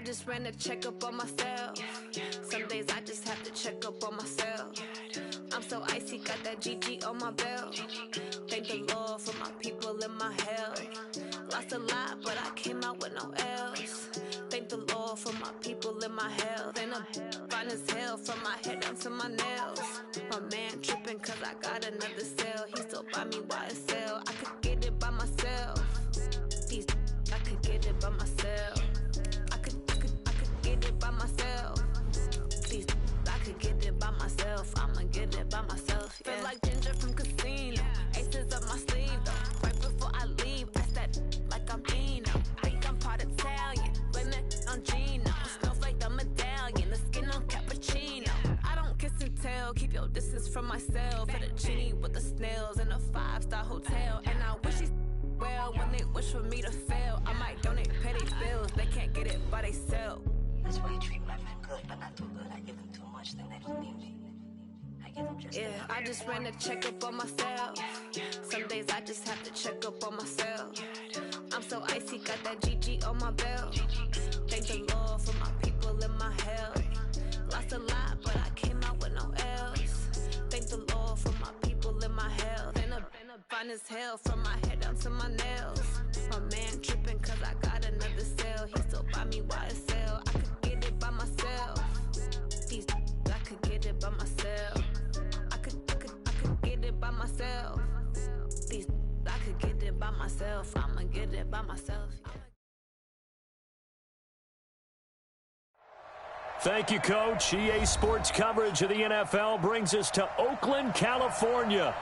I just ran a checkup on myself. Some days I just have to check up on myself. I'm so icy, got that GG on my belt. Thank the Lord for my people and my health. Lost a lot, but I came out with no L's. Thank the Lord for my people and my health. And I'm fine as hell from my head down to my nails. My man tripping cause I got another cell. He still buy me YSL. I could get it by myself. These I could get it by myself. I could get it by myself. These I could get it by myself. I'ma get it by myself. Yeah. Feel like Ginger from Casino. Aces up my sleeve though. Right before I leave, I that like I'm Dino. Think I'm part Italian, blame that on Gino. Smells like the medallion, the skin on cappuccino. I don't kiss and tell, keep your distance from myself. Fettuccine with the snails in a 5-star hotel. And I wish he's well when they wish for me to fail. I might donate petty bills, they can't get it by they sell. That's why you treat my friend good, but not too good. I give them too much, then they don't need me. I give them just enough. I just ran a checkup on myself. Some days I just have to check up on myself. I'm so icy, got that GG on my belt. Thank the Lord for my people and my health. Lost a lot, but I came out with no L's. Thank the Lord for my people and my health. And I'm fine as hell from my head down to my nails. My man tripping cause I got another cell. He still buy me YSL. I could get it by myself. These I could get it by myself. I could get it by myself. These I could get it by myself. I'ma get it by myself. Thank you, Coach. EA Sports coverage of the NFL brings us to Oakland, California.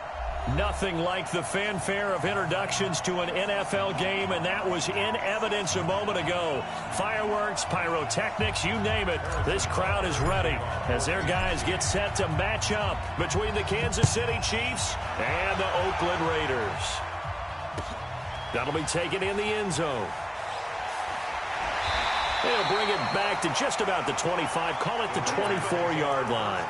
Nothing like the fanfare of introductions to an NFL game, and that was in evidence a moment ago. Fireworks, pyrotechnics, you name it. This crowd is ready as their guys get set to match up between the Kansas City Chiefs and the Oakland Raiders. That'll be taken in the end zone. They'll bring it back to just about the 25, call it the 24-yard line.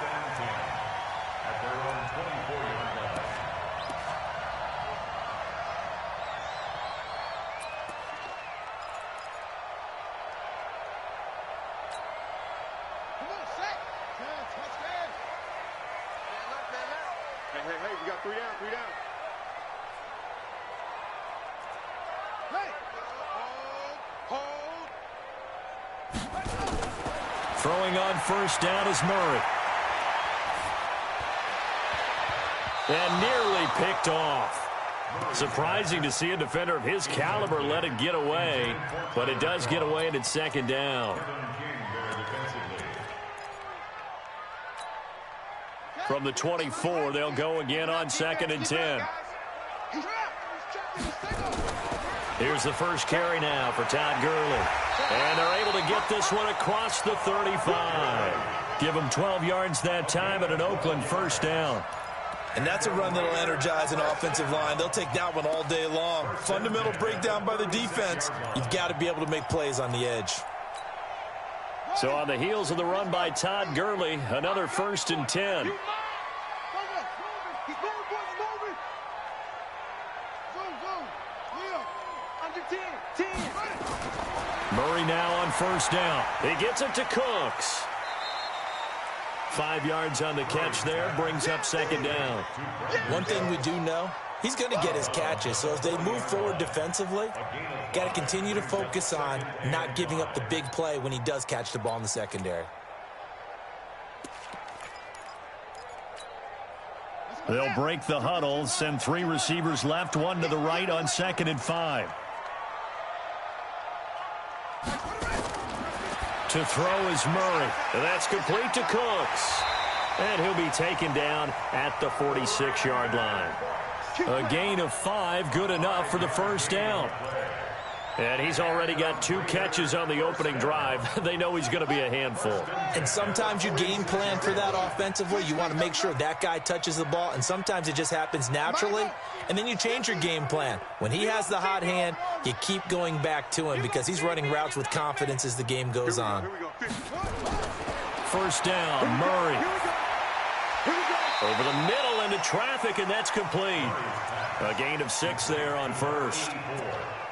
Hey, we got three down. Hey! Hold! Throwing on first down is Murray. And nearly picked off. Surprising to see a defender of his caliber let it get away, but it does get away and it's second down. From the 24, they'll go again on 2nd and 10. Here's the first carry now for Todd Gurley. And they're able to get this one across the 35. Give them 12 yards that time at an Oakland first down. And that's a run that'll energize an offensive line. They'll take that one all day long. Fundamental breakdown by the defense. You've got to be able to make plays on the edge. So on the heels of the run by Todd Gurley, another 1st and 10. Murray now on first down. He gets it to Cooks. 5 yards on the catch there, brings up second down. One thing we do know, he's going to get his catches. So as they move forward defensively, got to continue to focus on not giving up the big play when he does catch the ball in the secondary. They'll break the huddle, send 3 receivers left, 1 to the right on 2nd and 5. To throw is Murray. That's complete to Cooks. And he'll be taken down at the 46-yard line. A gain of 5, good enough for the first down. And he's already got 2 catches on the opening drive. They know he's going to be a handful. And sometimes you game plan for that offensively. You want to make sure that guy touches the ball, and sometimes it just happens naturally. And then you change your game plan. When he has the hot hand, you keep going back to him because he's running routes with confidence as the game goes on. First down, Murray. Over the middle into traffic, and that's complete. A gain of 6 there on first.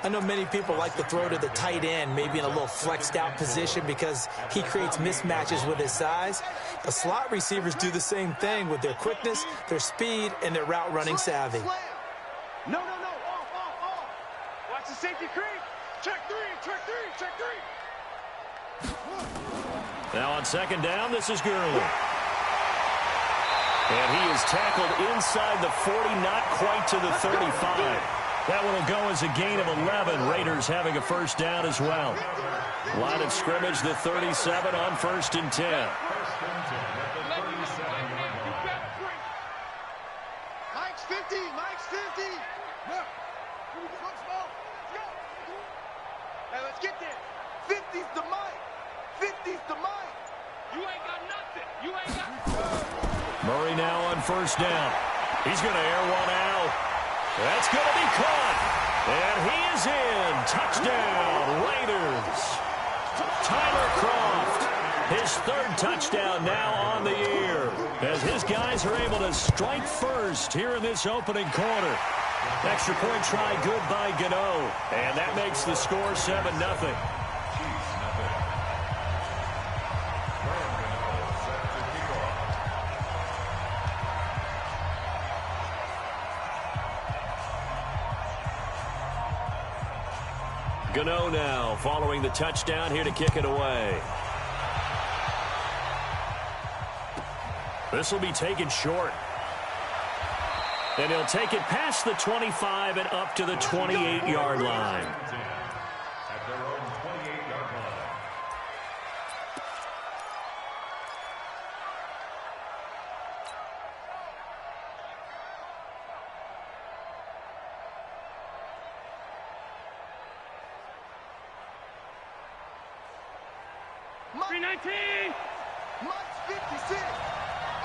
I know many people like to throw to the tight end, maybe in a little flexed out position because he creates mismatches with his size. The slot receivers do the same thing with their quickness, their speed, and their route running savvy. No. Off. Watch the safety creep. Check three. Now on second down, this is Gurley. And he is tackled inside the 40, not quite to the 35. That one will go as a gain of 11. Raiders having a first down as well. Line of scrimmage, the 37 on 1st and 10. Mike's 50. Look. Hey, let's get there. 50's the Mike. You ain't got nothing. Murray now on first down. He's going to air one out. That's going to be caught. And he is in. Touchdown, Raiders. Tyler Kroft, his 3rd touchdown now on the year, as his guys are able to strike first here in this opening quarter. Extra point try good by Gano, and that makes the score 7-0. Gano now following the touchdown here to kick it away. This will be taken short. And he'll take it past the 25 and up to the 28-yard line. At their own 28-yard line. Mike 319. Mike's 56.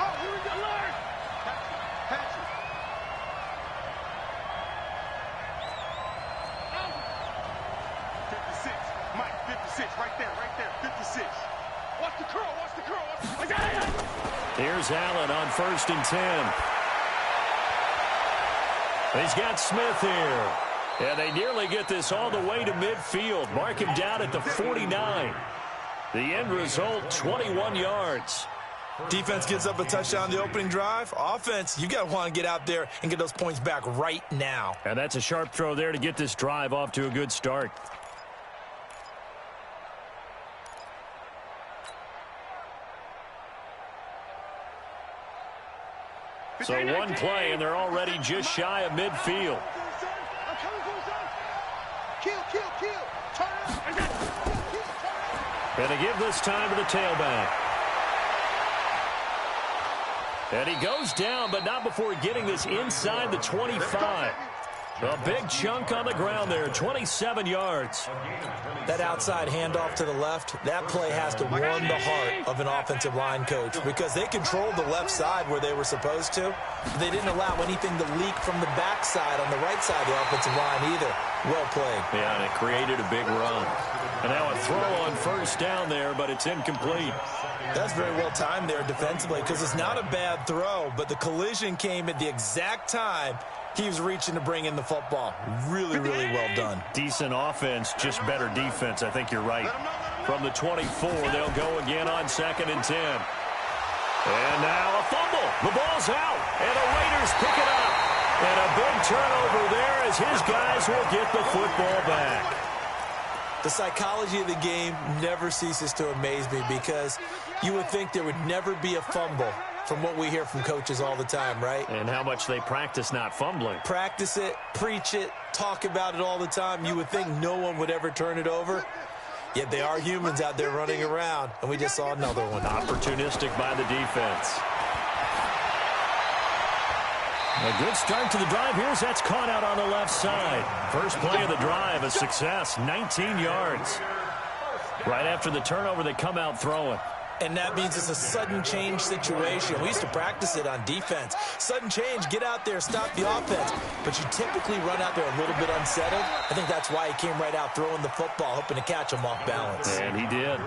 Oh, here we go. Alert. Patrick. 56. Mike, 56. Right there. 56. Watch the curl. I got it. Here's Allen on 1st and 10. He's got Smith here. And they nearly get this all the way to midfield. Mark him down at the 49. The end result, 21 yards. Defense gives up a touchdown the opening drive. Offense, you got to want to get out there and get those points back right now. And that's a sharp throw there to get this drive off to a good start. So one play, and they're already just shy of midfield. And they give this time to the tailback. And he goes down, but not before getting this inside the 25. A big chunk on the ground there, 27 yards. That outside handoff to the left, that play has to warm the heart of an offensive line coach because they controlled the left side where they were supposed to. They didn't allow anything to leak from the backside on the right side of the offensive line either. Well played. Yeah, and it created a big run. And now a throw on first down there, but it's incomplete. That's very well timed there defensively because it's not a bad throw, but the collision came at the exact time he was reaching to bring in the football. Really, really well done. Decent offense, just better defense. I think you're right. From the 24, they'll go again on 2nd and 10. And now a fumble. The ball's out, and the Raiders pick it up. And a big turnover there as his guys will get the football back. The psychology of the game never ceases to amaze me because you would think there would never be a fumble from what we hear from coaches all the time, right? And how much they practice not fumbling. Practice it, preach it, talk about it all the time. You would think no one would ever turn it over. Yet they are humans out there running around, and we just saw another one. Opportunistic by the defense. A good start to the drive here as that's caught out on the left side. First play of the drive, a success, 19 yards. Right after the turnover, they come out throwing. And that means it's a sudden change situation. We used to practice it on defense. Sudden change, get out there, stop the offense. But you typically run out there a little bit unsettled. I think that's why he came right out throwing the football, hoping to catch him off balance. And he did.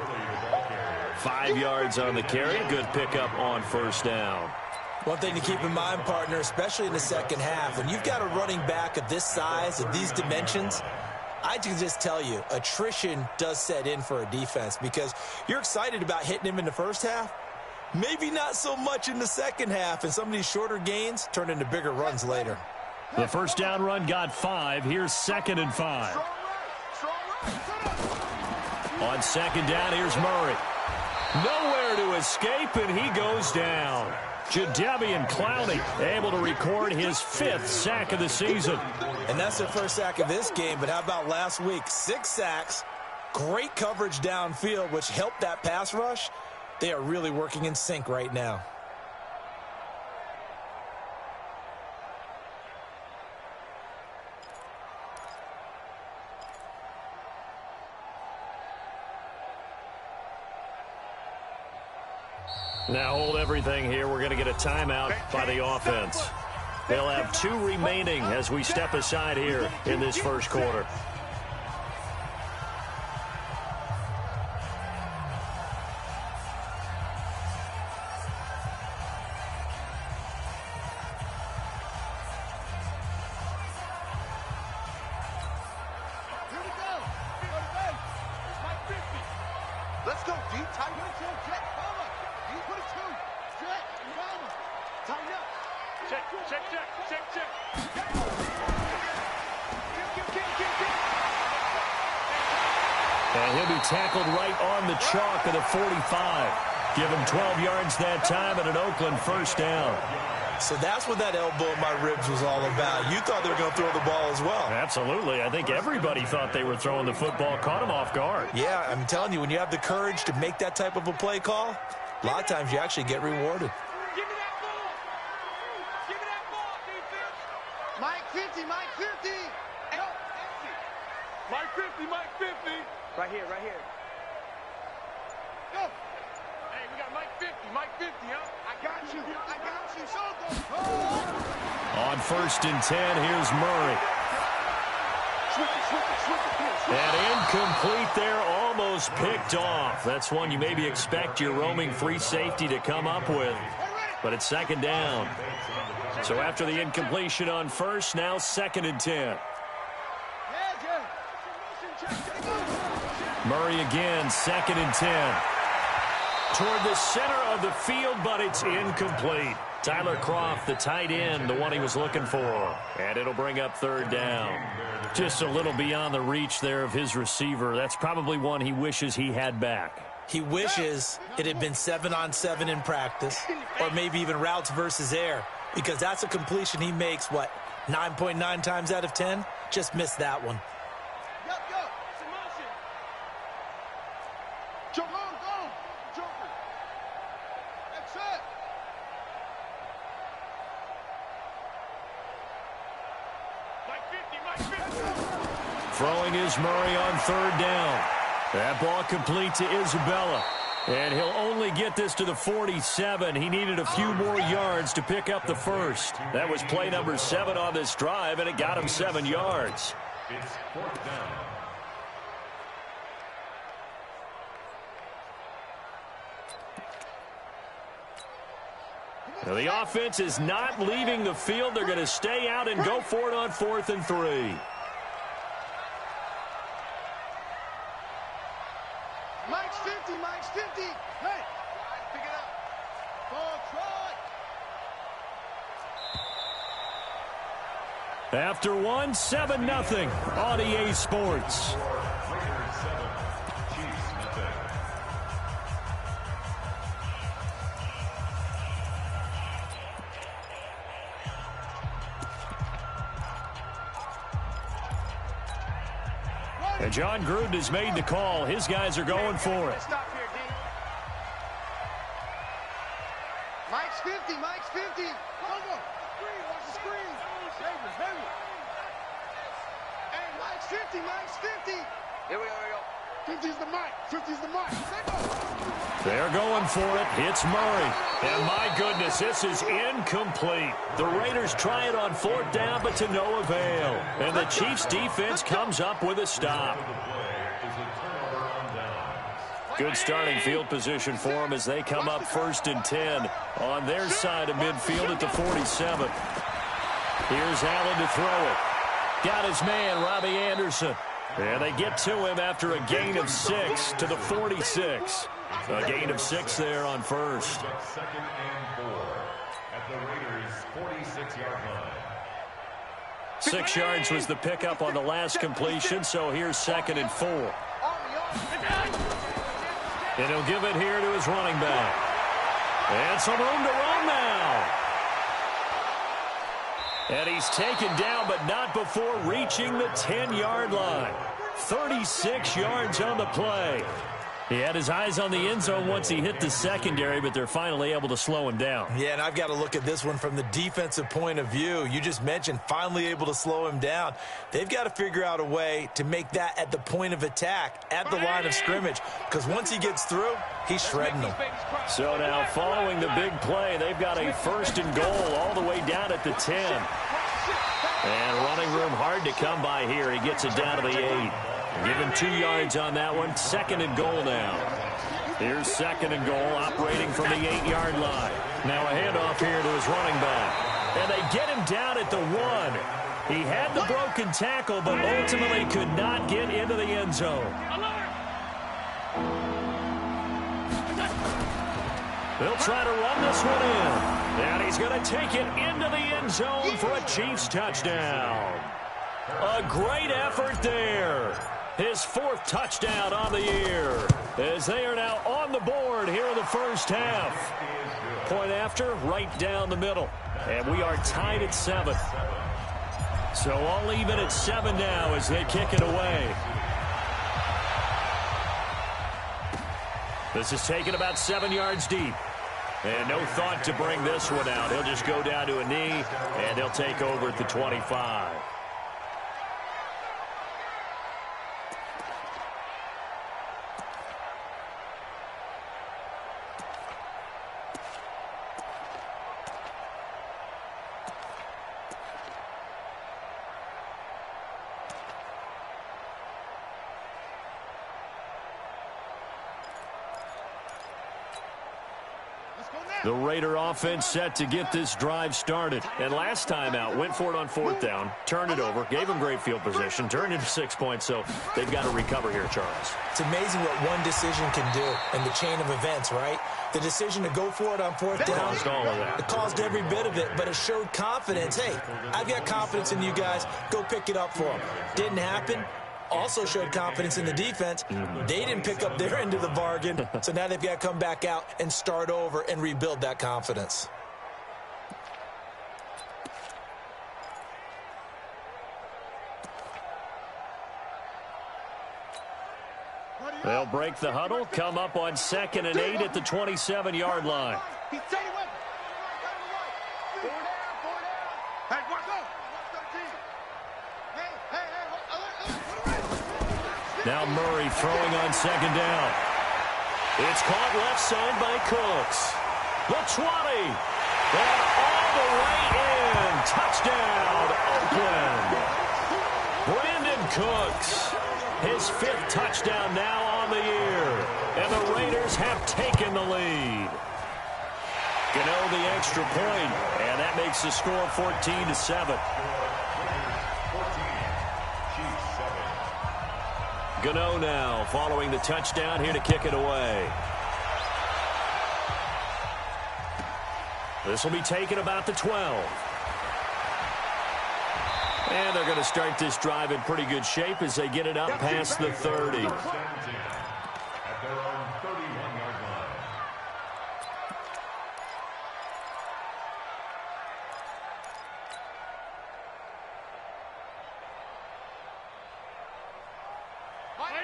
5 yards on the carry. Good pickup on first down. One thing to keep in mind, partner, especially in the second half, when you've got a running back of this size, of these dimensions, I can just tell you, attrition does set in for a defense because you're excited about hitting him in the first half. Maybe not so much in the second half, and some of these shorter gains turn into bigger runs later. The first down run got 5. Here's 2nd and 5. On 2nd down, here's Murray. Nowhere to escape, and he goes down. Jadeveon Clowney able to record his 5th sack of the season. And that's their first sack of this game, but how about last week? 6 sacks, great coverage downfield, which helped that pass rush. They are really working in sync right now. Now hold everything here. We're going to get a timeout by the offense. They'll have 2 remaining as we step aside here in this first quarter. Let's go, D. Tighten up. Jet, mama. D, put it 2. Jet, mama. Tighten up. Check. And he'll be tackled right on the chalk of the 45. Give him 12 yards that time and an Oakland first down. So that's what that elbow in my ribs was all about. You thought they were going to throw the ball as well. Absolutely. I think everybody thought they were throwing the football, caught him off guard. Yeah, I'm telling you, when you have the courage to make that type of a play call, a lot of times you actually get rewarded. Give me that ball. Give me that ball, defense. Mike 50. No, Mike 50. Right here. Go. Hey, we got Mike 50, huh? I got you. So go. On 1st and 10, here's Murray. And incomplete there, almost picked off. That's one you maybe expect your roaming free safety to come up with. But it's 2nd down. So after the incompletion on 1st, now 2nd and 10. Murray again, 2nd and 10. Toward the center of the field, but it's incomplete. Tyler Kroft, the tight end, the one he was looking for. And it'll bring up 3rd down. Just a little beyond the reach there of his receiver. That's probably one he wishes he had back. He wishes it had been 7-on-7 in practice, or maybe even routes versus air, because that's a completion he makes, 9.9 times out of 10? Just missed that one. Jump on, go. Jumper. That's it. Mike 50. Throwing is Murray on 3rd down. That ball complete to Isabella. And he'll only get this to the 47. He needed a few more yards to pick up the first. That was play number 7 on this drive, and it got him 7 yards. It's 4th down. Now the offense is not leaving the field. They're going to stay out and go for it on 4th and 3. Mike's 50. Hey, pick it up. Ball, try. After 1, 7-0 on EA Sports. And John Gruden has made the call. His guys are going for it. Stop here, D. Mike's 50. Go. Screen, watch the screen. Baby. Hey, Mike's 50. Here we go. 50's the Mike. 50's the Mike. They're going for it. It's Murray. And my goodness, this is incomplete. The Raiders try it on 4th down, but to no avail. And the Chiefs defense comes up with a stop. Good starting field position for them as they come up 1st and 10 on their side of midfield at the 47. Here's Allen to throw it. Got his man, Robbie Anderson. And they get to him after a gain of 6 to the 46. A gain of 6 there on first. 2nd and 4 at the Raiders' 46-yard line. 6 yards was the pickup on the last completion, so here's 2nd and 4. And he'll give it here to his running back. And some room to run now. And he's taken down, but not before reaching the 10-yard line. 36 yards on the play. He had his eyes on the end zone once he hit the secondary, but they're finally able to slow him down. Yeah, and I've got to look at this one from the defensive point of view. You just mentioned finally able to slow him down. They've got to figure out a way to make that at the point of attack, at the line of scrimmage, because once he gets through, he's shredding them. So now following the big play, they've got a 1st and goal all the way down at the 10. And running room hard to come by here. He gets it down to the 8. Give him 2 yards on that one. 2nd and goal now. Here's 2nd and goal, operating from the 8-yard line. Now a handoff here to his running back. And they get him down at the 1. He had the broken tackle, but ultimately could not get into the end zone. They'll try to run this one in. And he's going to take it into the end zone for a Chiefs touchdown. A great effort there. His 4th touchdown on the year, as they are now on the board here in the first half. Point after, right down the middle. And we are tied at 7. So all even at 7 now as they kick it away. This is taken about 7 yards deep. And no thought to bring this one out. He'll just go down to a knee, and they'll take over at the 25. The Raider offense set to get this drive started. And last time out, went for it on 4th down, turned it over, gave them great field position, turned into 6 points, so they've got to recover here, Charles. It's amazing what one decision can do in the chain of events, right? The decision to go for it on 4th down. Caused all of that. It caused every bit of it, but it showed confidence. Hey, I've got confidence in you guys. Go pick it up for them. Didn't happen. Also showed confidence in the defense. They didn't pick up their end of the bargain, so now they've got to come back out and start over and rebuild that confidence. They'll break the huddle, come up on 2nd and 8 at the 27-yard line. Now Murray throwing on 2nd down. It's caught left side by Cooks. The 20. And all the way in. Touchdown, Oakland. Brandon Cooks. His 5th touchdown now on the year. And the Raiders have taken the lead. Gano the extra point, and that makes the score 14-7. Gano now following the touchdown here to kick it away. This will be taken about the 12. And they're going to start this drive in pretty good shape as they get it up past the 30. At their own 31-yard line.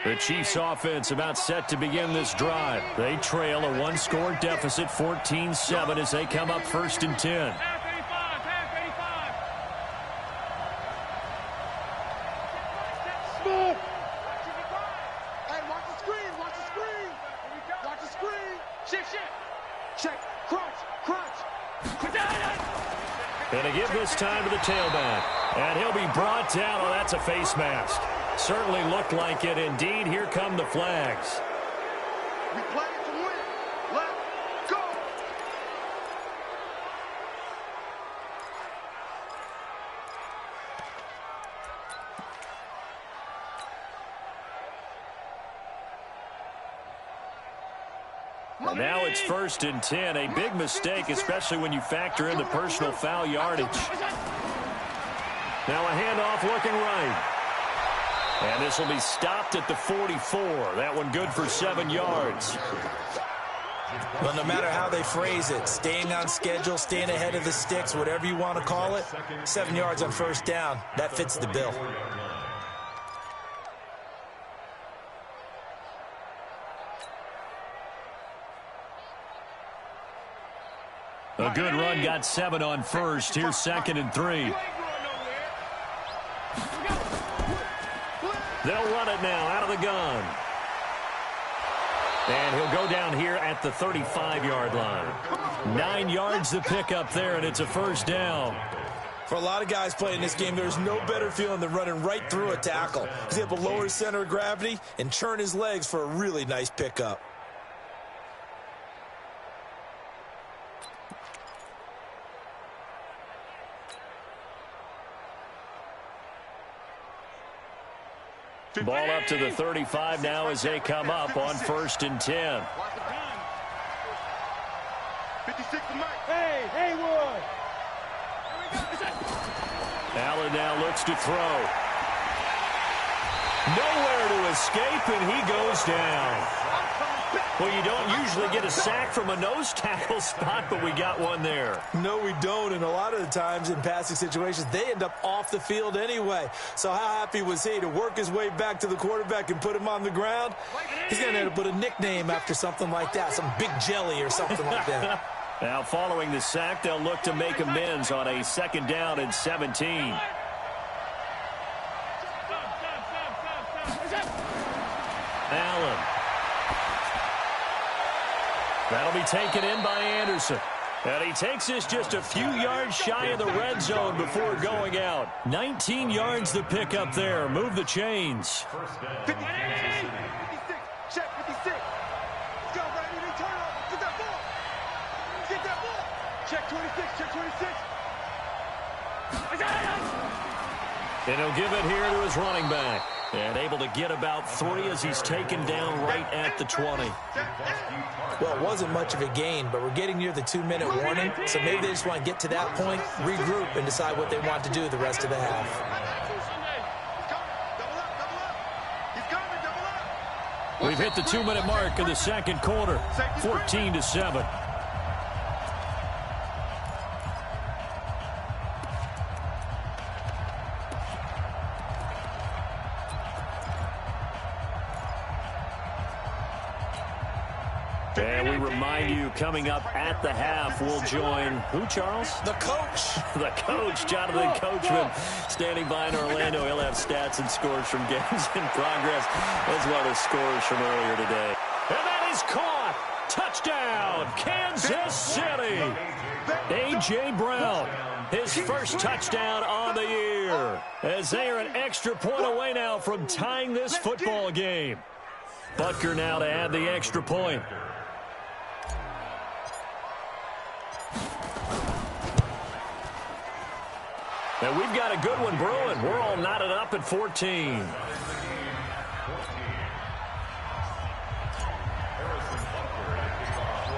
The Chiefs offense about set to begin this drive. They trail a 1-score deficit, 14-7, as they come up 1st and 10. Going to give this time to the tailback. And he'll be brought down. Oh, that's a face mask. Certainly looked like it. Indeed, here come the flags. We play to win. Let's go. And now it's 1st and 10. A big mistake, especially when you factor in the personal foul yardage. Now a handoff looking right. And this will be stopped at the 44. That one good for 7 yards. Well, no matter how they phrase it, staying on schedule, staying ahead of the sticks, whatever you want to call it, 7 yards on 1st down, that fits the bill. A good run got 7 on 1st. Here's 2nd and 3. They'll run it now out of the gun. And he'll go down here at the 35-yard line. 9 yards to pick up there, and it's a 1st down. For a lot of guys playing this game, there's no better feeling than running right through a tackle. He's able to lower his center of gravity and churn his legs for a really nice pickup. Ball up to the 35 now as they come up on 1st and 10. 56 to Mike. Hey, Haywood. Allen now looks to throw. Nowhere to escape, and he goes down. Well, you don't usually get a sack from a nose tackle spot, but we got one there. No, we don't, and a lot of the times in passing situations, they end up off the field anyway. So how happy was he to work his way back to the quarterback and put him on the ground? He's going to end up with a nickname after something like that, some Big Jelly or something like that. Now, following the sack, they'll look to make amends on a 2nd down and 17. Allen. That'll be taken in by Anderson. And he takes this just a few yards shy of the red zone before going out. 19 yards to pick up there. Move the chains. 56. Check 56. Let's go, Brady. Return over. Get that ball. Get that ball. Check 26. Check 26. And he'll give it here to his running back. And able to get about 3 as he's taken down right at the 20. Well, it wasn't much of a gain, but we're getting near the 2-minute warning, so maybe they just want to get to that point, regroup, and decide what they want to do the rest of the half. We've hit the 2-minute mark in the 2nd quarter, 14-7. And we remind you, coming up at the half, we'll join who, Charles? The coach. The coach, Jonathan Coachman, standing by in Orlando. He'll have stats and scores from games in progress, as well as scores from earlier today. And that is caught. Touchdown, Kansas City. A.J. Brown, his first touchdown on the year, as they are an extra point away now from tying this football game. Butker now to add the extra point. And we've got a good one brewing. We're all knotted up at 14.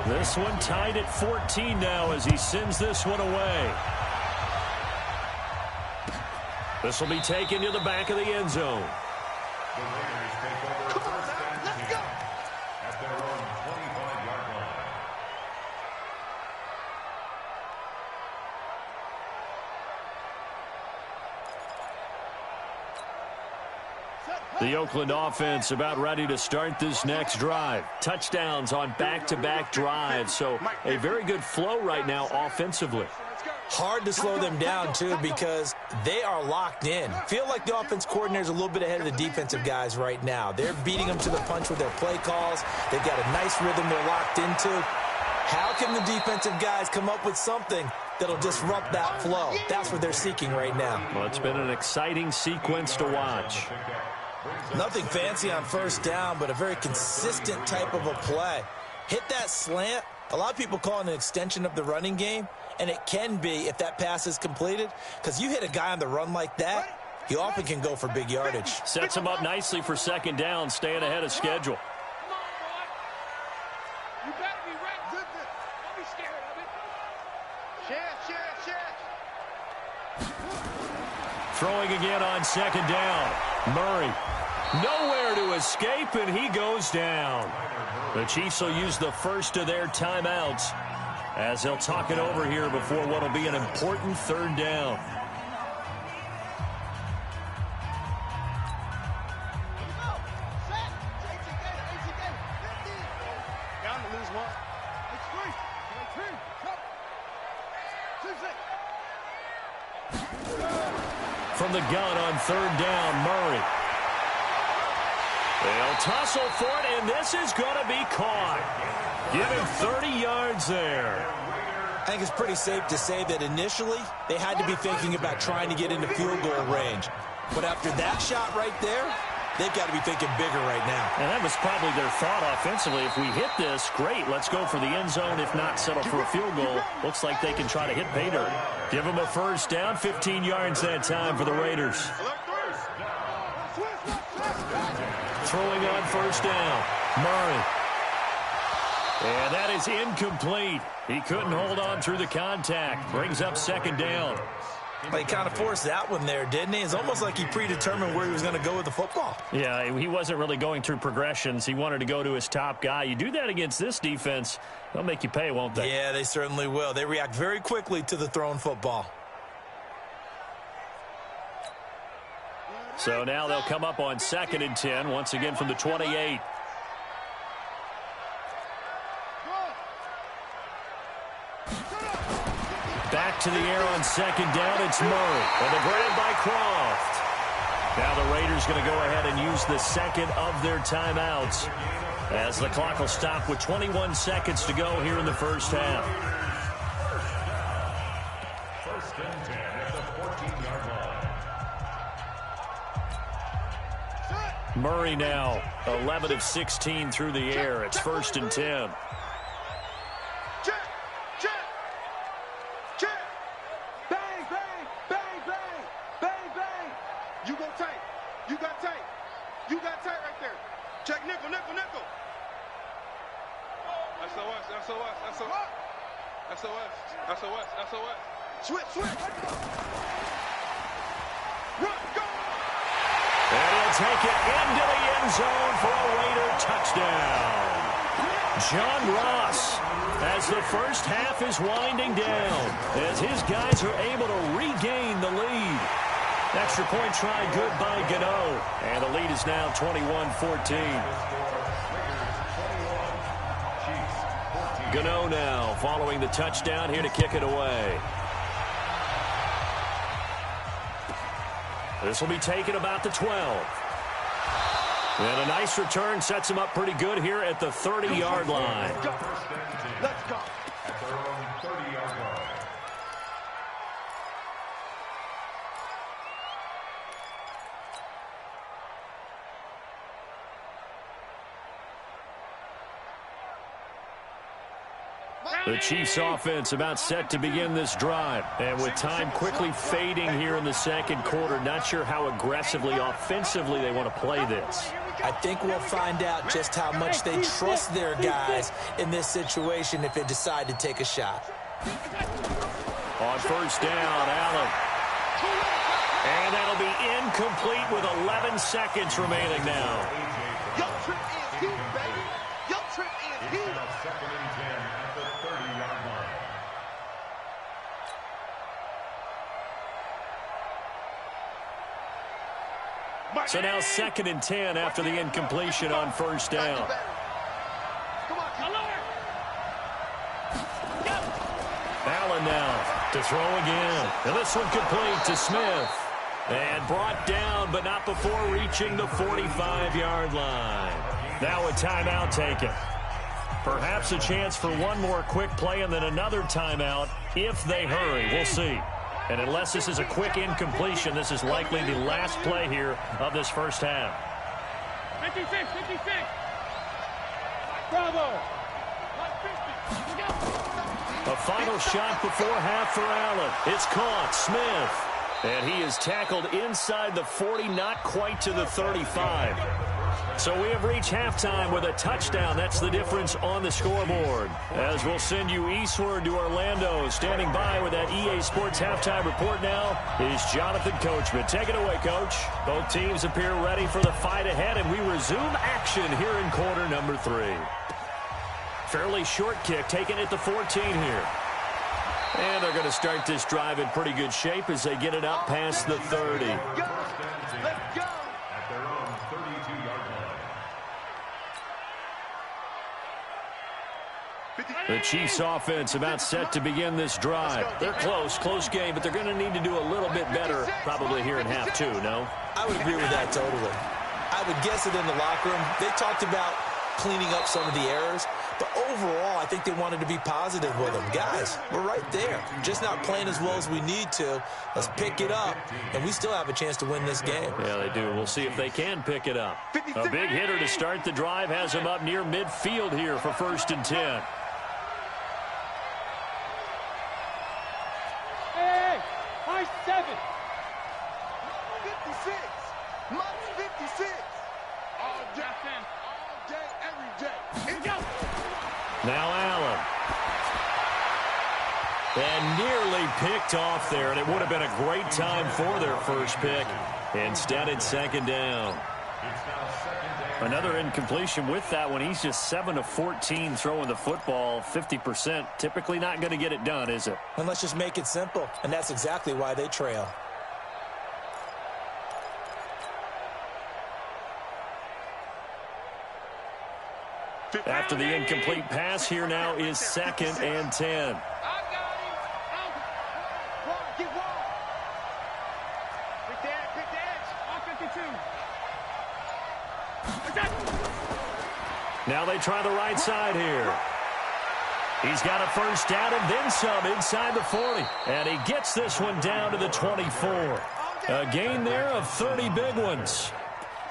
This one tied at 14 now as he sends this one away. This will be taken to the back of the end zone. The Oakland offense about ready to start this next drive. Touchdowns on back-to-back drives, so a very good flow right now offensively. Hard to slow them down, too, because they are locked in. Feel like the offense coordinator's a little bit ahead of the defensive guys right now. They're beating them to the punch with their play calls. They've got a nice rhythm they're locked into. How can the defensive guys come up with something that'll disrupt that flow? That's what they're seeking right now. Well, it's been an exciting sequence to watch. Nothing fancy on first down, but a very consistent type of a play. Hit that slant. A lot of people call it an extension of the running game, and it can be if that pass is completed, because you hit a guy on the run like that, he often can go for big yardage. Sets him up nicely for second down, staying ahead of schedule. You better be ready. Don't be scared of it. Share. Throwing again on second down. Murray. Nowhere to escape, and he goes down. The Chiefs will use the first of their timeouts as they'll talk it over here before what will be an important third down. From the gun on third down, Murray. They'll tussle for it, and this is going to be caught. Give him 30 yards there. I think it's pretty safe to say that initially they had to be thinking about trying to get into field goal range. But after that shot right there, they've got to be thinking bigger right now. And that was probably their thought offensively. If we hit this, great, let's go for the end zone. If not, settle for a field goal. Looks like they can try to hit pay dirt. Give them a first down, 15 yards that time for the Raiders. Throwing on first down, Murray. And that is incomplete. He couldn't hold on through the contact. Brings up second down. Well, he kind of forced that one there, didn't he? It's almost like he predetermined where he was going to go with the football. Yeah, he wasn't really going through progressions. He wanted to go to his top guy. You do that against this defense, they'll make you pay, won't they? Yeah, they certainly will. They react very quickly to the thrown football. So now they'll come up on 2nd and 10, once again from the 28. Back to the air on second down, it's Murray. And the grab by Croft. Now the Raiders going to go ahead and use the second of their timeouts as the clock will stop with 21 seconds to go here in the first half. First and 10 at the 14-yard line. Murray now 11 of 16 through the air. It's 1st and 10. SOS. Switch. Run, go! And he'll take it into the end zone for a Raider touchdown. John Ross, as the first half is winding down, as his guys are able to regain the lead. Extra point try good by Gano, and the lead is now 21-14. Gano now following the touchdown here to kick it away. This will be taken about the 12. And a nice return sets him up pretty good here at the 30-yard line. Let's go. At their own 30-yard line. The Chiefs offense about set to begin this drive. And with time quickly fading here in the second quarter, not sure how aggressively, offensively they want to play this. I think we'll find out just how much they trust their guys in this situation if they decide to take a shot. On first down, Allen. And that'll be incomplete with 11 seconds remaining now. Your trip is here, baby. Your trip is here. Second and 10 at the 30-yard line. So now 2nd and 10 after the incompletion on first down. Come on, Allen now to throw again. And this one complete to Smith. And brought down, but not before reaching the 45-yard line. Now a timeout taken. Perhaps a chance for one more quick play and then another timeout if they hurry. We'll see. And unless this is a quick incompletion, this is likely the last play here of this first half. 56, 56. Bravo. A final shot before half for Allen. It's caught. Smith. And he is tackled inside the 40, not quite to the 35. So we have reached halftime with a touchdown. That's the difference on the scoreboard. As we'll send you eastward to Orlando. Standing by with that EA Sports halftime report now is Jonathan Coachman. Take it away, Coach. Both teams appear ready for the fight ahead, and we resume action here in quarter number 3. Fairly short kick, taken at the 14 here. And they're going to start this drive in pretty good shape as they get it up past the 30. Let's go. At their own 32-yard line. The Chiefs offense about set to begin this drive. They're close game, but they're going to need to do a little bit better probably here in half 2, no? I would agree with that totally. I would guess it in the locker room. They talked about cleaning up some of the errors, but overall, I think they wanted to be positive with them. Guys, we're right there. Just not playing as well as we need to. Let's pick it up, and we still have a chance to win this game. Yeah, they do. We'll see if they can pick it up. A big hitter to start the drive has them up near midfield here for 1st and 10. Hey, high 7. 56. Minus 56. All day, every day. Here we go. Now Allen. And nearly picked off there, and it would have been a great time for their first pick. Instead, it's 2nd down. Another incompletion with that one. He's just 7 of 14 throwing the football, 50%. Typically not going to get it done, is it? And let's just make it simple, and that's exactly why they trail. After the incomplete pass, here now is 2nd and 10. I got him. Get wall. Pick the edge. All 52. Now they try the right side here. He's got a 1st down and then some inside the 40. And he gets this one down to the 24. A gain there of 30 big ones.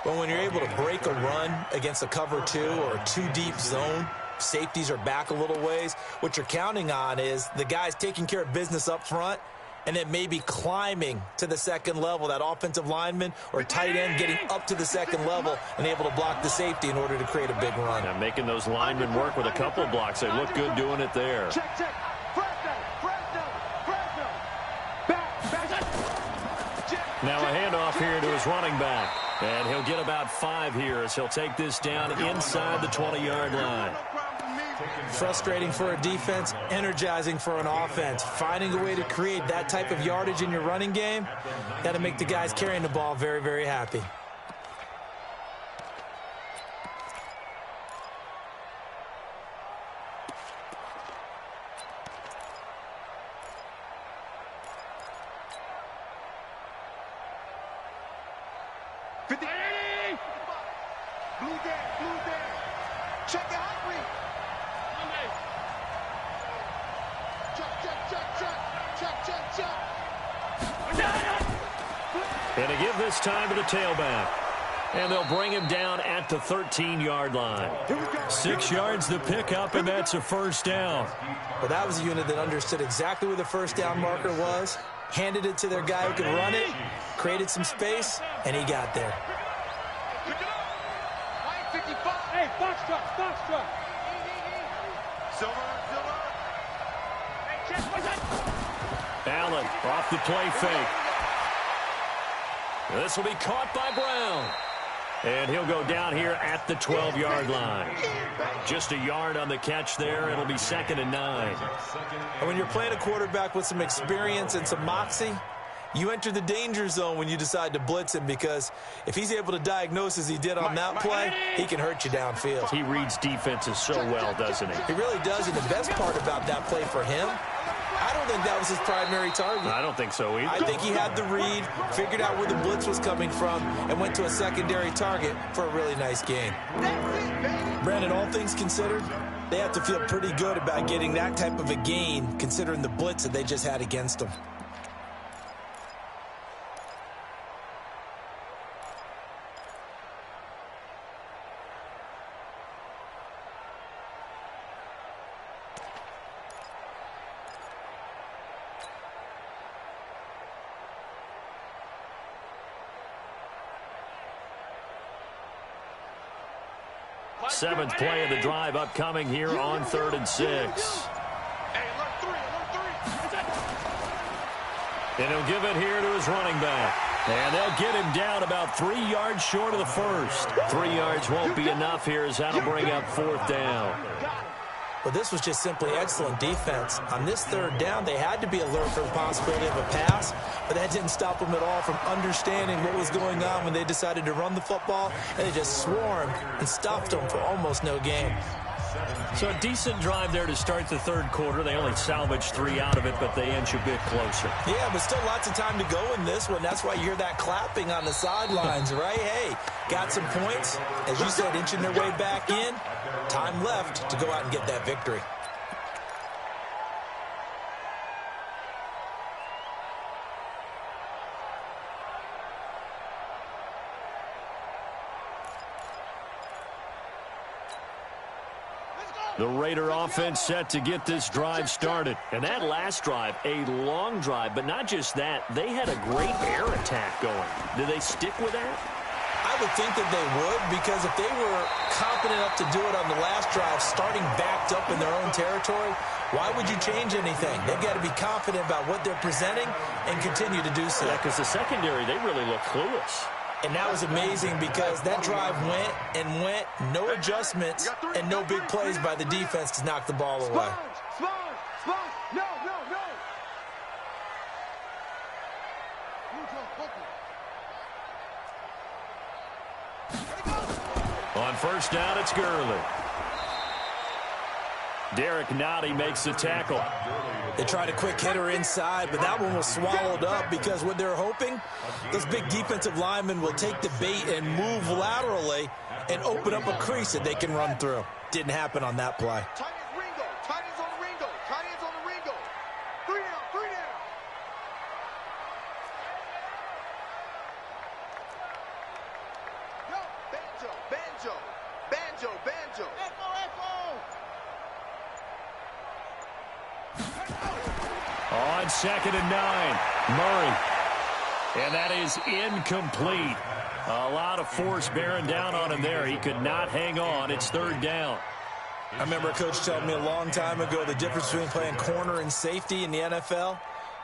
But when you're able to break a run against a cover 2 or a 2-deep zone, safeties are back a little ways. What you're counting on is the guys taking care of business up front and then maybe climbing to the 2nd level, that offensive lineman or tight end getting up to the 2nd level and able to block the safety in order to create a big run. Now making those linemen work with a couple of blocks. They look good doing it there. Check. Fresno. Back. Now a handoff here to his running back. And he'll get about 5 here as he'll take this down inside the 20-yard line. Frustrating for a defense, energizing for an offense. Finding a way to create that type of yardage in your running game, that'll make the guys carrying the ball very, very happy. Blue there. Check it out, Reed. Check. And to give this time to the tailback. And they'll bring him down at the 13-yard line. 6 yards the pickup, and that's a 1st down. Well, that was a unit that understood exactly where the 1st down marker was, handed it to their guy who could run it, created some space, and he got there. Hey, box truck. Silver. Allen off the play fake. This will be caught by Brown. And he'll go down here at the 12-yard line. Just a yard on the catch there. It'll be 2nd and 9. And when you're playing a quarterback with some experience and some moxie, you enter the danger zone when you decide to blitz him, because if he's able to diagnose as he did on that play, he can hurt you downfield. He reads defenses so well, doesn't he? He really does, and the best part about that play for him, I don't think that was his primary target. I don't think so either. I think he had the read, figured out where the blitz was coming from, and went to a secondary target for a really nice gain. Brandon, all things considered, they have to feel pretty good about getting that type of a gain, considering the blitz that they just had against them. Seventh play of the drive upcoming here on 3rd and 6. And he'll give it here to his running back. And they'll get him down about 3 yards short of the first. 3 yards won't be enough here as that'll bring up 4th down. Well, this was just simply excellent defense. On this 3rd down, they had to be alert for the possibility of a pass, but that didn't stop them at all from understanding what was going on when they decided to run the football, and they just swarmed and stuffed them for almost no gain. So a decent drive there to start the 3rd quarter. They only salvaged 3 out of it, but they inch a bit closer. Yeah, but still lots of time to go in this one. That's why you hear that clapping on the sidelines, right? Hey, got some points. As you said, inching their way back in. Time left to go out and get that victory. The Raider offense set to get this drive started. And that last drive, a long drive, but not just that. They had a great air attack going. Did they stick with that? I would think that they would, because if they were confident enough to do it on the last drive, starting backed up in their own territory, why would you change anything? They've got to be confident about what they're presenting and continue to do so. Yeah, because the secondary, they really look clueless. And that was amazing because that drive went and went, no adjustments, and no big plays by the defense to knock the ball away. No. On 1st down, it's Gurley. Derek Nottie makes the tackle. They tried a quick hitter inside, but that one was swallowed up because what they're hoping, those big defensive linemen will take the bait and move laterally and open up a crease that they can run through. Didn't happen on that play. Tight ends on the Ringo. 3 down. Yo, banjo. On 2nd and 9, Murray. And that is incomplete. A lot of force bearing down on him there. He could not hang on. It's 3rd down. I remember a coach telling me a long time ago the difference between playing corner and safety in the NFL.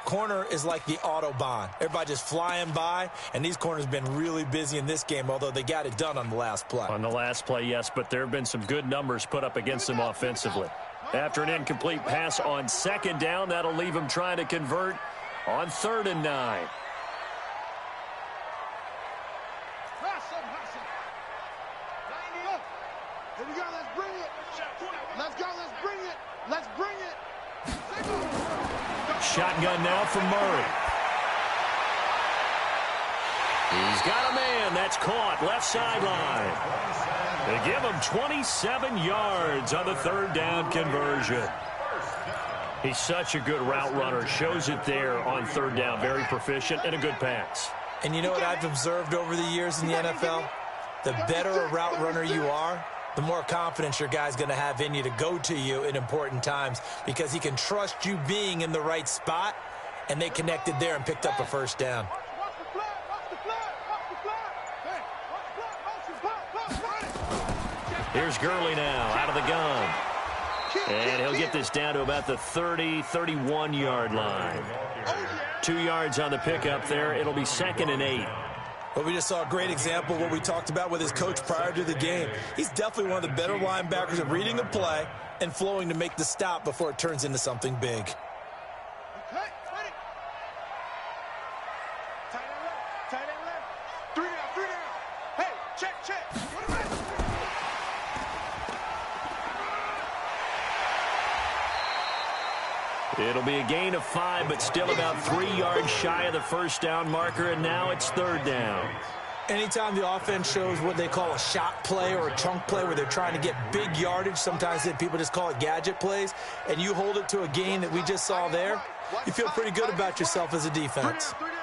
Corner is like the Autobahn. Everybody just flying by, and these corners have been really busy in this game, although they got it done on the last play. On the last play, yes, but there have been some good numbers put up against them offensively. After an incomplete pass on 2nd down, that'll leave him trying to convert on 3rd and 9. Here we go, let's bring it. Shotgun now from Murray. He's got a man. That's caught. Left sideline. They give him 27 yards on the 3rd down conversion. He's such a good route runner. Shows it there on 3rd down. Very proficient and a good pass. And you know what I've observed over the years in the NFL? The better a route runner you are, the more confidence your guy's going to have in you to go to you in important times because he can trust you being in the right spot, and they connected there and picked up a 1st down. Here's Gurley now out of the gun. And he'll get this down to about the 30, 31-yard line. 2 yards on the pickup there. It'll be 2nd and 8. Well, we just saw a great example of what we talked about with his coach prior to the game. He's definitely one of the better linebackers at reading a play and flowing to make the stop before it turns into something big. Tight end left. 3 down. Hey, check. It'll be a gain of 5, but still about 3 yards shy of the 1st down marker, and now it's 3rd down. Anytime the offense shows what they call a shot play or a chunk play where they're trying to get big yardage, sometimes people just call it gadget plays, and you hold it to a gain that we just saw there, you feel pretty good about yourself as a defense. 3 down.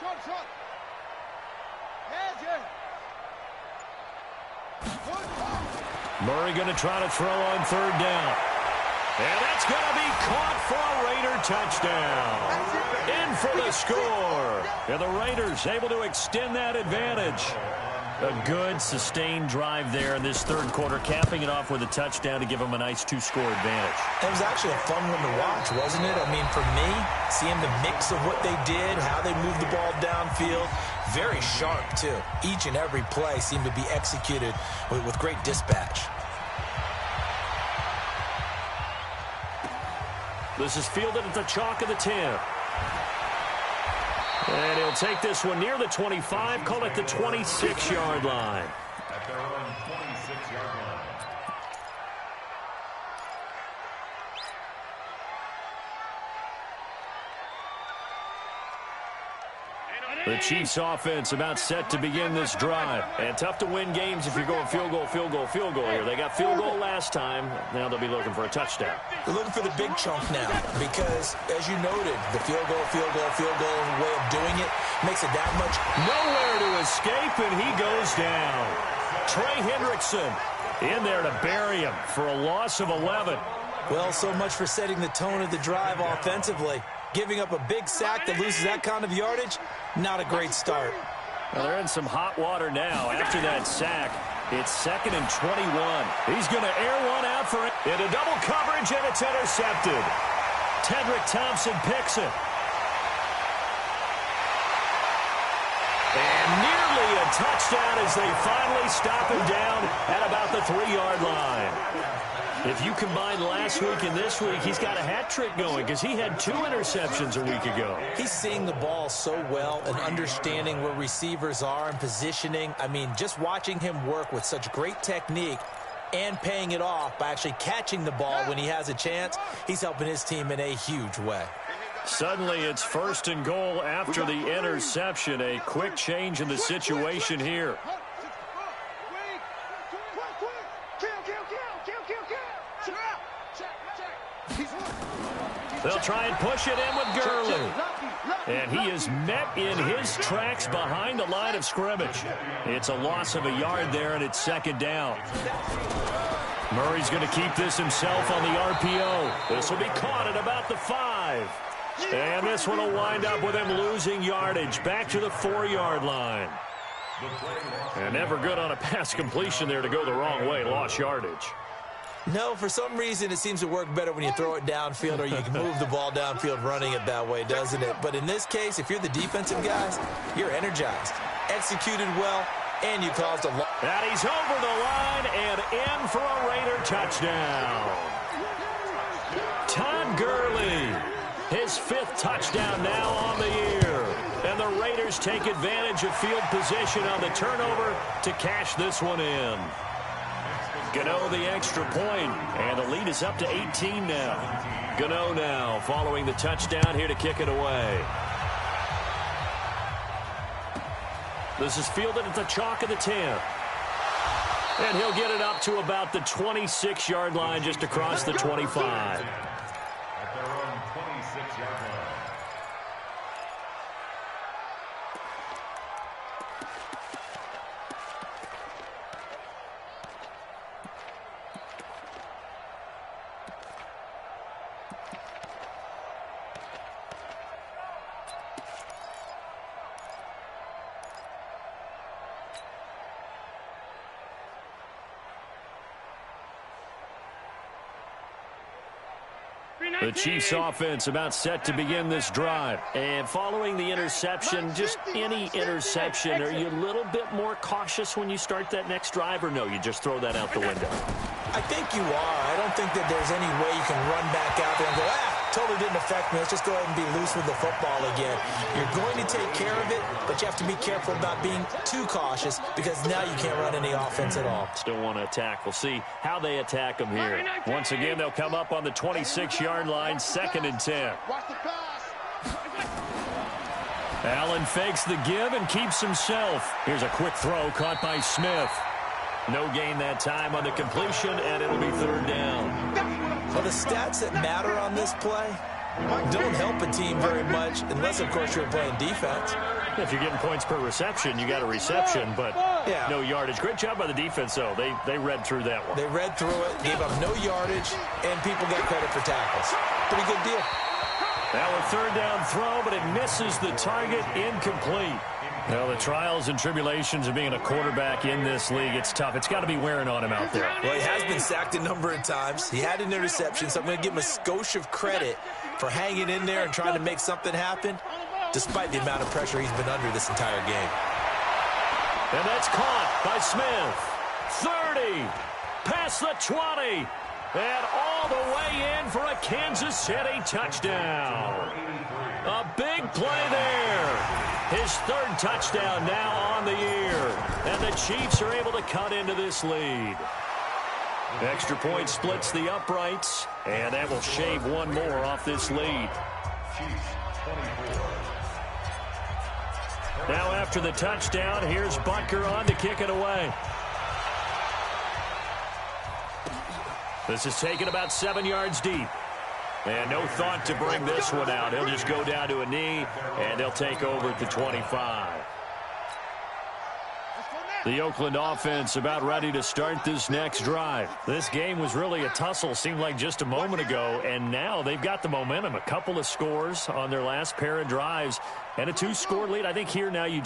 Short. Murray going to try to throw on 3rd down. And that's going to be caught for a Raider touchdown. In for the score. And the Raiders able to extend that advantage. A good, sustained drive there in this third quarter, capping it off with a touchdown to give them a nice two-score advantage. It was actually a fun one to watch, wasn't it? I mean, for me, seeing the mix of what they did, how they moved the ball downfield, very sharp, too. Each and every play seemed to be executed with great dispatch. This is fielded at the chalk of the 10. And he'll take this one near the 25, call it the 26-yard line. At their own 26-yard line. The Chiefs offense about set to begin this drive. And tough to win games if you're going field goal, field goal, field goal here. They got field goal last time. Now they'll be looking for a touchdown. They're looking for the big chunk now because, as you noted, the field goal way of doing it makes it that much. Nowhere to escape, and he goes down. Trey Hendrickson in there to bury him for a loss of 11. Well, so much for setting the tone of the drive offensively. Giving up a big sack that loses that kind of yardage, not a great start. Well, they're in some hot water now after that sack. It's 2nd and 21. He's going to air one out for it. Into double coverage, and it's intercepted. Tedrick Thompson picks it. And nearly a touchdown as they finally stop him down at about the 3-yard line. If you combine last week and this week, he's got a hat trick going because he had 2 interceptions a week ago. He's seeing the ball so well and understanding where receivers are and positioning. I mean, just watching him work with such great technique and paying it off by actually catching the ball when he has a chance, he's helping his team in a huge way. Suddenly, it's 1st and goal after the interception. A quick change in the situation here. They'll try and push it in with Gurley. And he is met in his tracks behind the line of scrimmage. It's a loss of a yard there, and it's 2nd down. Murray's going to keep this himself on the RPO. This will be caught at about the 5. And this one will wind up with him losing yardage back to the 4-yard line. And never good on a pass completion there to go the wrong way. Lost yardage. No, for some reason it seems to work better when you throw it downfield or you can move the ball downfield running it that way, doesn't it? But in this case, if you're the defensive guys, you're energized, executed well, and you caused a lot. And he's over the line and in for a Raider touchdown. Todd Gurley, his 5th touchdown now on the year. And the Raiders take advantage of field position on the turnover to cash this one in. Gano the extra point, and the lead is up to 18 now. Gano now following the touchdown here to kick it away. This is fielded at the chalk of the 10. And he'll get it up to about the 26-yard line just across the 25. At their own 26-yard line. The Chiefs offense about set to begin this drive. And following the interception, just any interception, are you a little bit more cautious when you start that next drive, or no, you just throw that out the window? I think you are. I don't think that there's any way you can run back out there and go, totally didn't affect me. Let's just go ahead and be loose with the football again. You're going to take care of it, but you have to be careful about being too cautious because now you can't run any offense at all. Still want to attack. We'll see how they attack them here. Once again, they'll come up on the 26-yard line, 2nd and 10. Allen fakes the give and keeps himself. Here's a quick throw caught by Smith. No gain that time on the completion, and it'll be 3rd down. Well, the stats that matter on this play don't help a team very much unless, of course, you're playing defense. If you're getting points per reception, you got a reception, but no yardage. Great job by the defense, though. They read through that one. They read through it, gave up no yardage, and people got credit for tackles. Pretty good deal. Now a third down throw, but it misses the target, incomplete. Well, the trials and tribulations of being a quarterback in this league, it's tough. It's got to be wearing on him out there. Well, he has been sacked a number of times. He had an interception, so I'm going to give him a skosh of credit for hanging in there and trying to make something happen, despite the amount of pressure he's been under this entire game. And that's caught by Smith. 30, past the 20, and all the way in for a Kansas City touchdown. A big play there. His third touchdown now on the year. And the Chiefs are able to cut into this lead. Extra point splits the uprights, and that will shave one more off this lead. Now after the touchdown, here's Butker on to kick it away. This is taken about 7 yards deep. And no thought to bring this one out. He'll just go down to a knee, and they'll take over at the 25. The Oakland offense about ready to start this next drive. This game was really a tussle, seemed like just a moment ago, and now they've got the momentum. A couple of scores on their last pair of drives, and a 2-score lead. I think here now you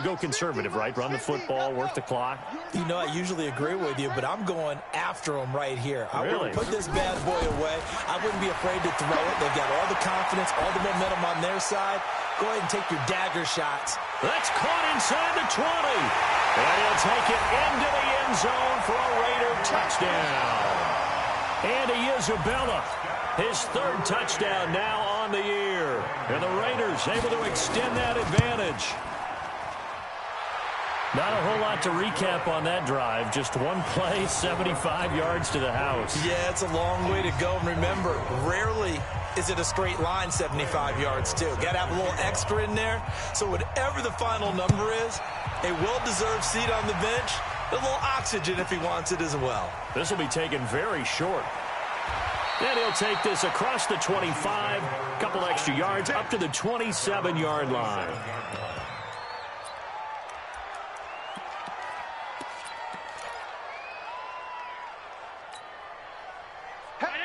go conservative, right? Run the football, work the clock. You know, I usually agree with you, but I'm going after him right here. I wouldn't put this bad boy away. I wouldn't be afraid to throw it. They've got all the confidence, all the momentum on their side. Go ahead and take your dagger shots. That's caught inside the 20. And he'll take it into the end zone for a Raider touchdown. Andy Isabella, his third touchdown now on the year. And the Raiders able to extend that advantage. Not a whole lot to recap on that drive. Just one play, 75 yards to the house. Yeah, it's a long way to go. And remember, rarely is it a straight line 75 yards, too. Got to have a little extra in there. So whatever the final number is, a well-deserved seat on the bench, a little oxygen if he wants it as well. This will be taken very short. And he'll take this across the 25, couple extra yards, up to the 27-yard line.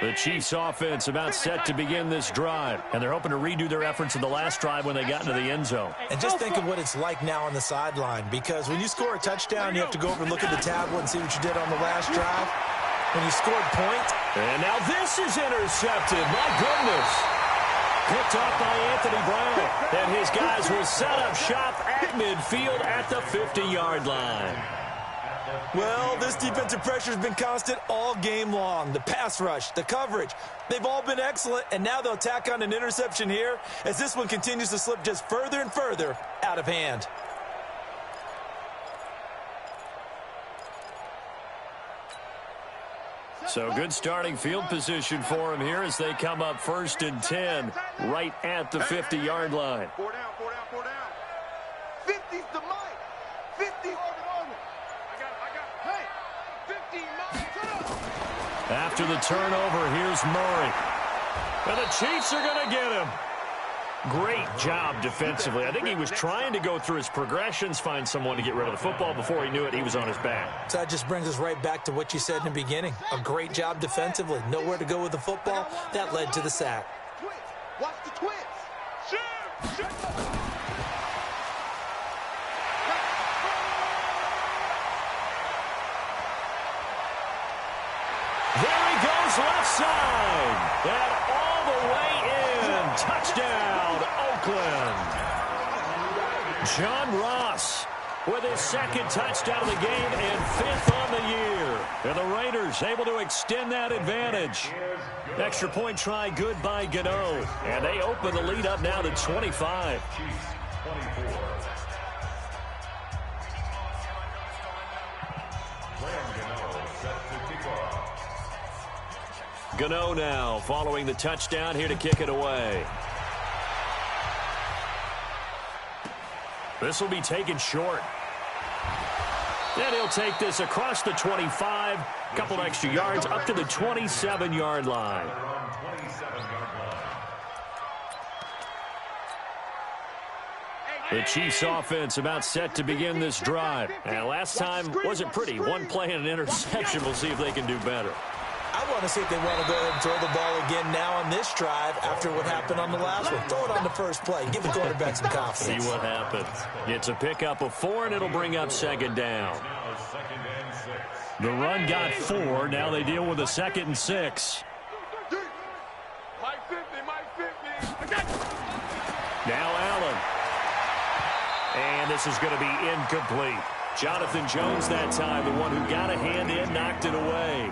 The Chiefs offense about set to begin this drive, and they're hoping to redo their efforts in the last drive when they got into the end zone. And just think of what it's like now on the sideline, because when you score a touchdown, you have to go over and look at the tablet and see what you did on the last drive. When you scored point. And now this is intercepted. My goodness. Picked off by Anthony Brown. And his guys will set up shop at midfield at the 50-yard line. Well, this defensive pressure has been constant all game long. The pass rush, the coverage, they've all been excellent, and now they'll tack on an interception here as this one continues to slip just further and further out of hand. So good starting field position for him here as they come up 1st and 10 right at the 50-yard line. 4 down, 4 down, 4 down. 50's the mic. 50 on it. I got it. Hey, 50 mic. After the turnover, here's Murray. And the Chiefs are going to get him. Great job defensively. I think he was trying to go through his progressions, find someone to get rid of the football. Before he knew it, he was on his back. So that just brings us right back to what you said in the beginning. A great job defensively. Nowhere to go with the football. That led to the sack. Watch the twins. Shoot. There he goes, left side. And all the way in. Touchdown, Oakland. John Ross with his second touchdown of the game and 5th on the year. And the Raiders able to extend that advantage. Extra point try good by Gano. And they open the lead up now to 25. Gano now following the touchdown here to kick it away. This will be taken short. And he'll take this across the 25, couple extra yards up to the 27-yard line. The Chiefs offense about set to begin this drive. And last time wasn't pretty. One play and an interception. We'll see if they can do better. I want to see if they want to go ahead and throw the ball again now on this drive after what happened on the last one. Throw it on the first play. Give the quarterback some confidence. See what happens. It's a pickup of 4, and it'll bring up second down. The run got 4. Now they deal with a 2nd and 6. Mike 50, Mike 50. Now Allen. And this is going to be incomplete. Jonathan Jones that time, the one who got a hand in, knocked it away.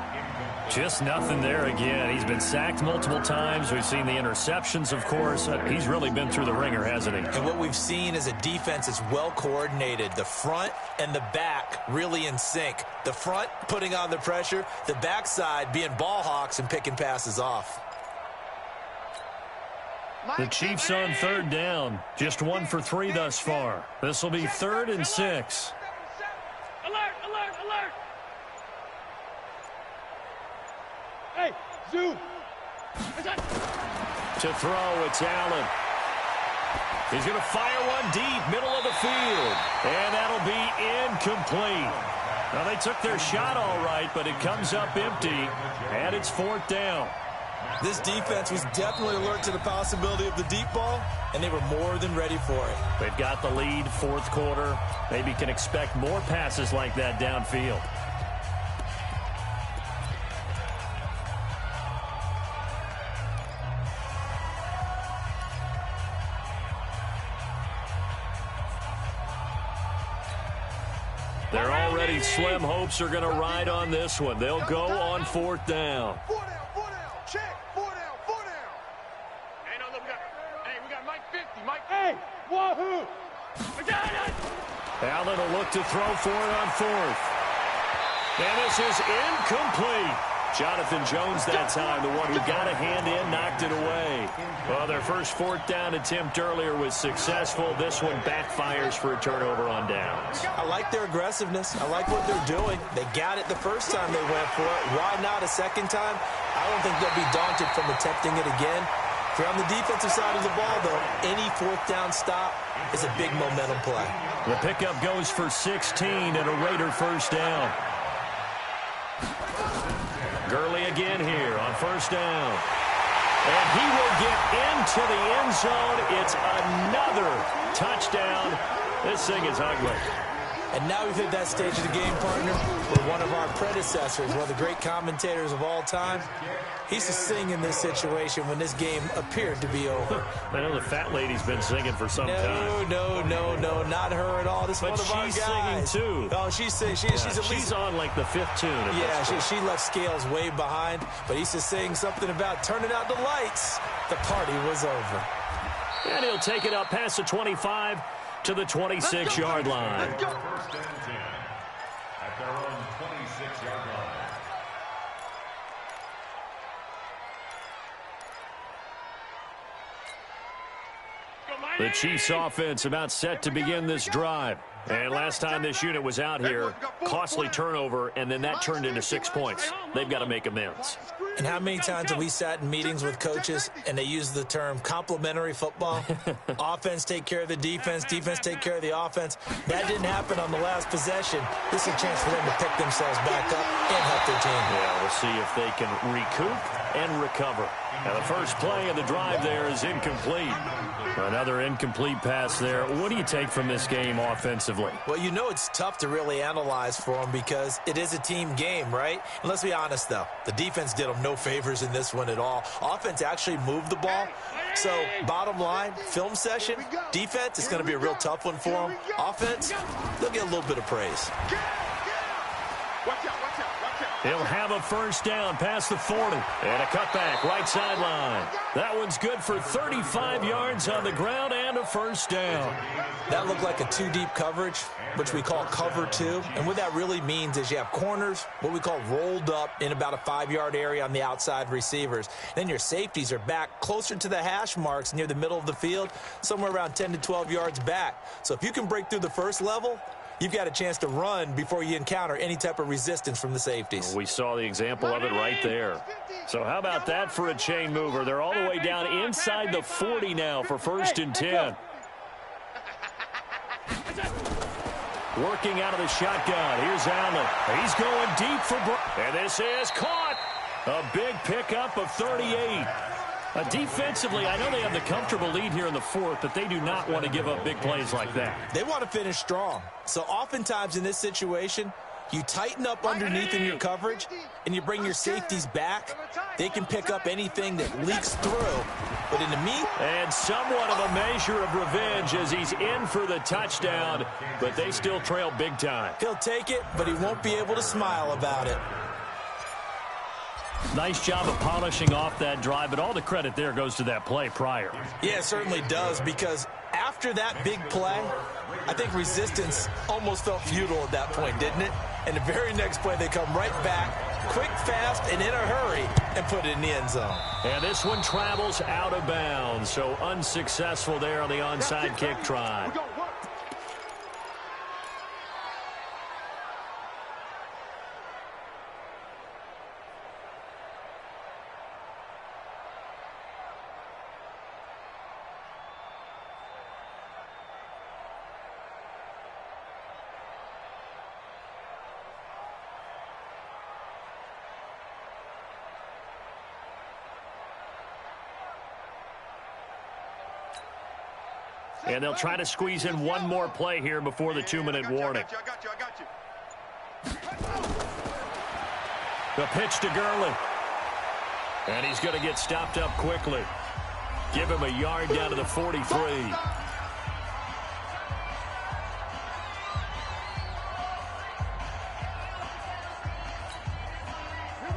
Just nothing there again. He's been sacked multiple times. We've seen the interceptions, of course. He's really been through the ringer, hasn't he? And what we've seen is a defense that's well coordinated. The front and the back really in sync. The front putting on the pressure. The backside being ball hawks and picking passes off. The Chiefs on 3rd down. Just 1 for 3 thus far. This will be 3rd and 6. Alert, alert, alert. Hey, zoom. To throw, it's Allen. He's going to fire one deep, middle of the field. And that'll be incomplete. Well, they took their shot all right, but it comes up empty. And it's 4th down. This defense was definitely alert to the possibility of the deep ball, and they were more than ready for it. They've got the lead, 4th quarter. Maybe can expect more passes like that downfield. They're already slim hopes are going to ride on this one. They'll go on 4th down. 4 down, check, 4 down. Hey, no, look, we got Mike 50, Mike. Hey, wahoo! We got it! Allen will look to throw for it on 4th. And this is incomplete. Jonathan Jones that time, the one who got a hand in, knocked it away. Well, their first 4th down attempt earlier was successful. This one backfires for a turnover on downs. I like their aggressiveness. I like what they're doing. They got it the first time they went for it. Why not a second time? I don't think they'll be daunted from attempting it again. If you're on the defensive side of the ball, though, any 4th down stop is a big momentum play. The pickup goes for 16 and a Raider first down. Gurley again here on 1st down. And he will get into the end zone. It's another touchdown. This thing is ugly. And now we've hit that stage of the game, partner, where one of our predecessors, one of the great commentators of all time, he used to sing in this situation when this game appeared to be over. I know the fat lady's been singing for some time. No, not her at all. This is one of our guys. But she's singing, too. Oh, she's singing. She's on, like, the 5th tune. Yeah, she left Scales way behind, but he used to sing something about turning out the lights. The party was over. And he'll take it up past the 25 to the 26-yard line. First and 10 at their own 26-yard line. The Chiefs offense about set to begin this drive. And last time this unit was out here, costly turnover, and then that turned into 6 points. They've got to make amends. And how many times have we sat in meetings with coaches and they use the term complementary football? Offense take care of the defense, defense take care of the offense. That didn't happen on the last possession. This is a chance for them to pick themselves back up and help their team. Yeah, we'll see if they can recoup and recover. Now, the first play of the drive there is incomplete. Another incomplete pass there. What do you take from this game offensively? Well, you know it's tough to really analyze for them because it is a team game, right? And let's be honest, though. The defense did them no favors in this one at all. Offense actually moved the ball. So, bottom line, film session, defense, it's going to be a real tough one for them. Offense, they'll get a little bit of praise. Watch out. He'll have a first down past the 40. And a cutback, right sideline. That one's good for 35 yards on the ground and a first down. That looked like a two-deep coverage, which we call cover two. And what that really means is you have corners, what we call rolled up in about a 5-yard area on the outside receivers. Then your safeties are back closer to the hash marks near the middle of the field, somewhere around 10 to 12 yards back. So if you can break through the first level, you've got a chance to run before you encounter any type of resistance from the safeties. We saw the example of it right there. So how about that for a chain mover? They're all the way down inside the 40 now for 1st and 10. Working out of the shotgun. Here's Allen. He's going deep for and this is caught. A big pickup of 38. Defensively, I know they have the comfortable lead here in the fourth, but they do not want to give up big plays like that. They want to finish strong. So oftentimes in this situation, you tighten up underneath in your coverage, and you bring your safeties back. They can pick up anything that leaks through. But in the mean... And somewhat of a measure of revenge as he's in for the touchdown, but they still trail big time. He'll take it, but he won't be able to smile about it. Nice job of polishing off that drive, but all the credit there goes to that play prior. Yeah, it certainly does, because after that big play, I think resistance almost felt futile at that point, didn't it? And the very next play, they come right back, quick, fast, and in a hurry, and put it in the end zone. And this one travels out of bounds, so unsuccessful there on the onside kick try. And they'll try to squeeze in one more play here before the 2-minute warning. I got you. The pitch to Gurley. And he's going to get stopped up quickly. Give him a yard down to the 43.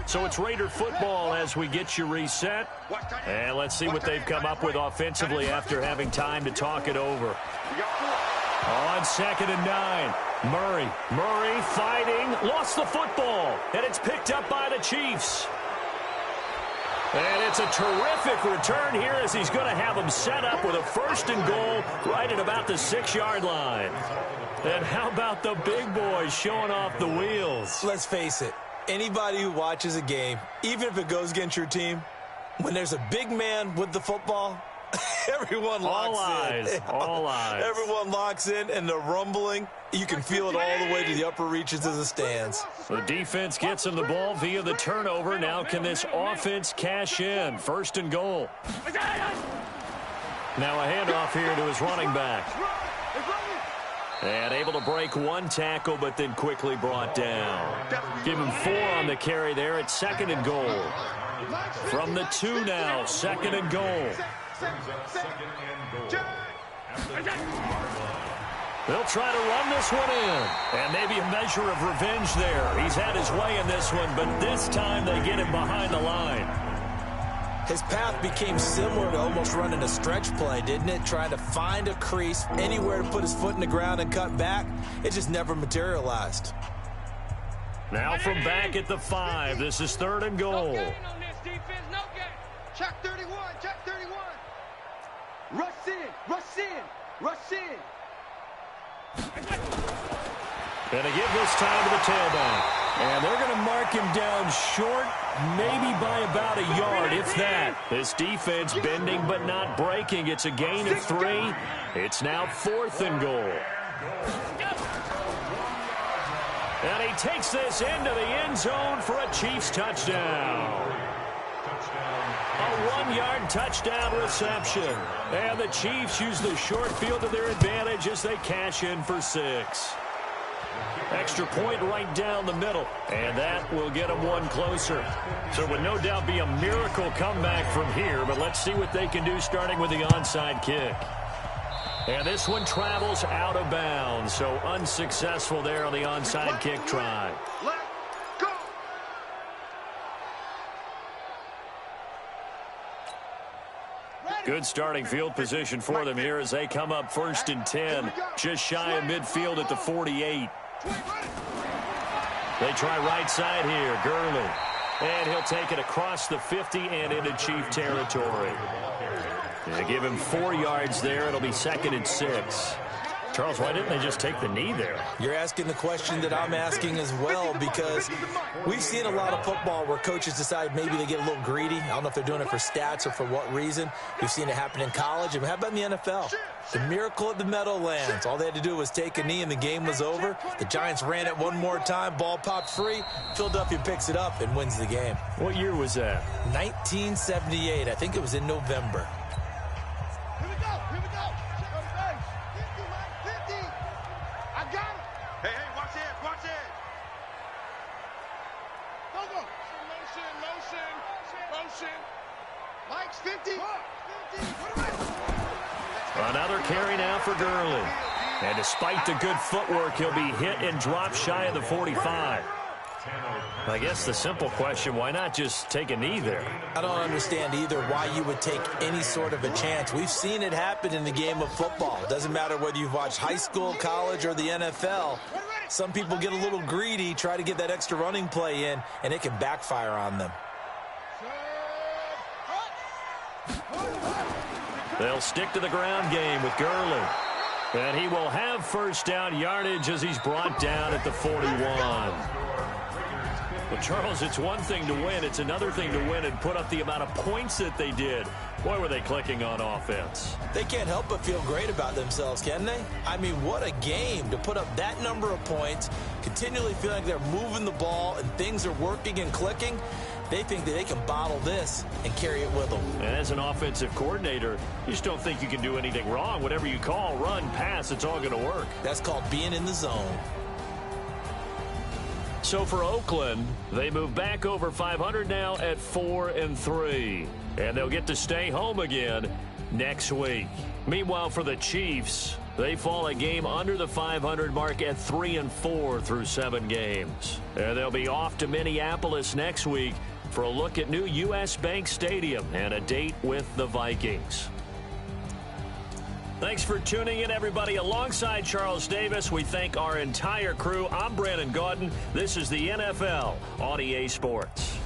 So it's Raider football as we get you reset. And let's see what they've come up with offensively after having time to talk it over. On 2nd and 9. Murray fighting. Lost the football. And it's picked up by the Chiefs. And it's a terrific return here as he's going to have them set up with a 1st and goal right at about the 6-yard line. And how about the big boys showing off the wheels? Let's face it. Anybody who watches a game, even if it goes against your team, when there's a big man with the football, everyone locks in. All eyes. Everyone locks in, and the rumbling, you can feel it all the way to the upper reaches of the stands. The defense gets him the ball via the turnover. Now can this offense cash in? 1st and goal. Now a handoff here to his running back. And able to break one tackle, but then quickly brought down. Give him 4 on the carry there at 2nd and goal. From the 2 now, 2nd and goal. They'll try to run this one in. And maybe a measure of revenge there. He's had his way in this one, but this time they get him behind the line. His path became similar to almost running a stretch play, didn't it? Trying to find a crease, anywhere to put his foot in the ground and cut back. It just never materialized. Now from back at the 5, this is 3rd and goal. No gain on this defense, no gain. Check 31, check 31. Rush in. And they give this time to the tailback. And they're going to mark him down short, maybe by about a yard, if that. This defense bending but not breaking. It's a gain of 3. It's now 4th and goal. And he takes this into the end zone for a Chiefs touchdown. A 1-yard touchdown reception. And the Chiefs use the short field to their advantage as they cash in for 6. Extra point right down the middle, and that will get them one closer. So it would no doubt be a miracle comeback from here, but let's see what they can do starting with the onside kick. And this one travels out of bounds, so unsuccessful there on the onside kick try. Let's go. Good starting field position for them here as they come up 1st and 10, just shy of midfield at the 48. They try right side here, Gurley. And he'll take it across the 50 and into Chief territory. They give him 4 yards there. It'll be 2nd and 6. Charles, why didn't they just take the knee there? You're asking the question that I'm asking as well, because we've seen a lot of football where coaches decide maybe they get a little greedy. I don't know if they're doing it for stats or for what reason. We've seen it happen in college. And how about in the NFL? The miracle at the Meadowlands. All they had to do was take a knee and the game was over. The Giants ran it one more time. Ball popped free. Philadelphia picks it up and wins the game. What year was that? 1978. I think it was in November. Here we go. Here we go. 50, Mike, 50. I got it. Hey, watch it, watch it. Go. Motion. Mike's 50. 50. Another carry now for Gurley. And despite the good footwork, he'll be hit and dropped shy of the 45. I guess the simple question, why not just take a knee there? I don't understand either why you would take any sort of a chance. We've seen it happen in the game of football. It doesn't matter whether you've watched high school, college, or the NFL. Some people get a little greedy, try to get that extra running play in, and it can backfire on them. They'll stick to the ground game with Gurley. And he will have first down yardage as he's brought down at the 41. Well, Charles, it's one thing to win. It's another thing to win and put up the amount of points that they did. Boy, were they clicking on offense. They can't help but feel great about themselves, can they? I mean, what a game to put up that number of points, continually feeling like they're moving the ball and things are working and clicking. They think that they can bottle this and carry it with them. And as an offensive coordinator, you just don't think you can do anything wrong. Whatever you call, run, pass, it's all going to work. That's called being in the zone. So for Oakland, they move back over 500 now at 4-3. And they'll get to stay home again next week. Meanwhile, for the Chiefs, they fall a game under the 500 mark at 3-4 through 7 games. And they'll be off to Minneapolis next week for a look at new U.S. Bank Stadium and a date with the Vikings. Thanks for tuning in, everybody. Alongside Charles Davis, we thank our entire crew. I'm Brandon Gaudin. This is the NFL on EA Sports.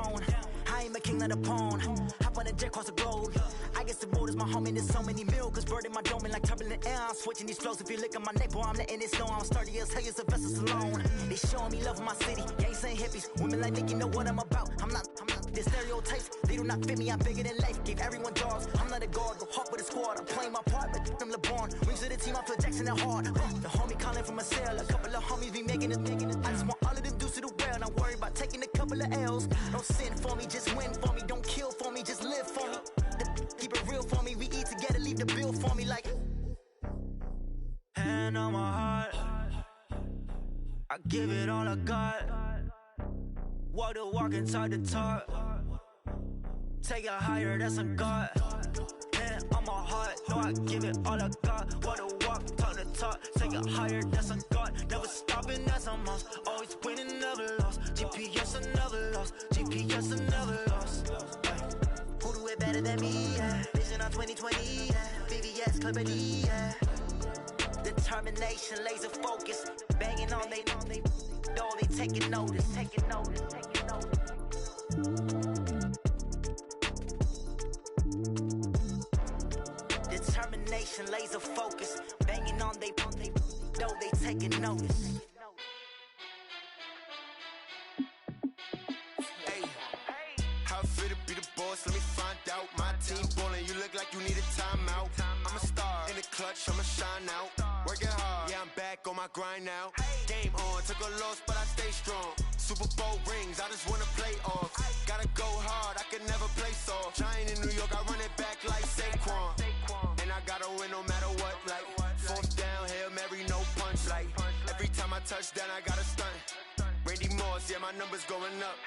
throne. I ain't a king of the pawn. Hop on a jet across the globe. I guess the road is my home and there's so many miracles burning my dome and like turbulent air. I'm switching these flows. If you look at my neck, boy, I'm letting it snow. I'm sturdy as hell, as a vessel alone. They showing me love in my city. Gangs ain't hippies. Women like Nicky know what I'm about. I'm not the stereotypes. They do not fit me. I'm bigger than life. Gave everyone dogs. I'm not a guard. Go hard with a squad. I'm playing my part, but I'm LeBron. Rings to the team. I feel Jackson and hard. The homie calling from a cell. A couple of homies be making it. I just want all of them dudes to the well. Not worried about taking a couple of L's. Don't sin for me, just win for me. Don't kill for me, just live for me. Keep it real for me. We eat together, leave the bill for me like. Hand on my heart, I give it all I got. Walk the walk inside the talk. Take it higher, that's a God. Hand on my heart, no, I give it all I got. Walk the walk, talk the talk. Take it higher, that's a God. Never stopping, that's a must. Always winning, never lost. GPS, I never lost. GPS, I never lost. Who do it better than me? Yeah. Vision on 2020. Yeah. VVS, Clippity. Yeah. Determination, laser focus. Banging on they door, they taking notice. Taking notice. Taking notice. Determination, laser focus. Banging on they door, they taking notice. How fit to be the boss? Let me find out. My team ballin', you look like you need a timeout. I'm a star in the clutch, I'ma shine out. Working hard, yeah, I'm back on my grind now. Game on, took a loss, but I stay strong. Super Bowl rings, I just wanna play off. Gotta go hard, I can never play soft. Giant in New York, I run it back like Saquon. And I gotta win no matter what, like fourth down, Hail Mary, no punch. Like every time I touch down, I gotta stunt. Randy Moss, yeah, my numbers going up.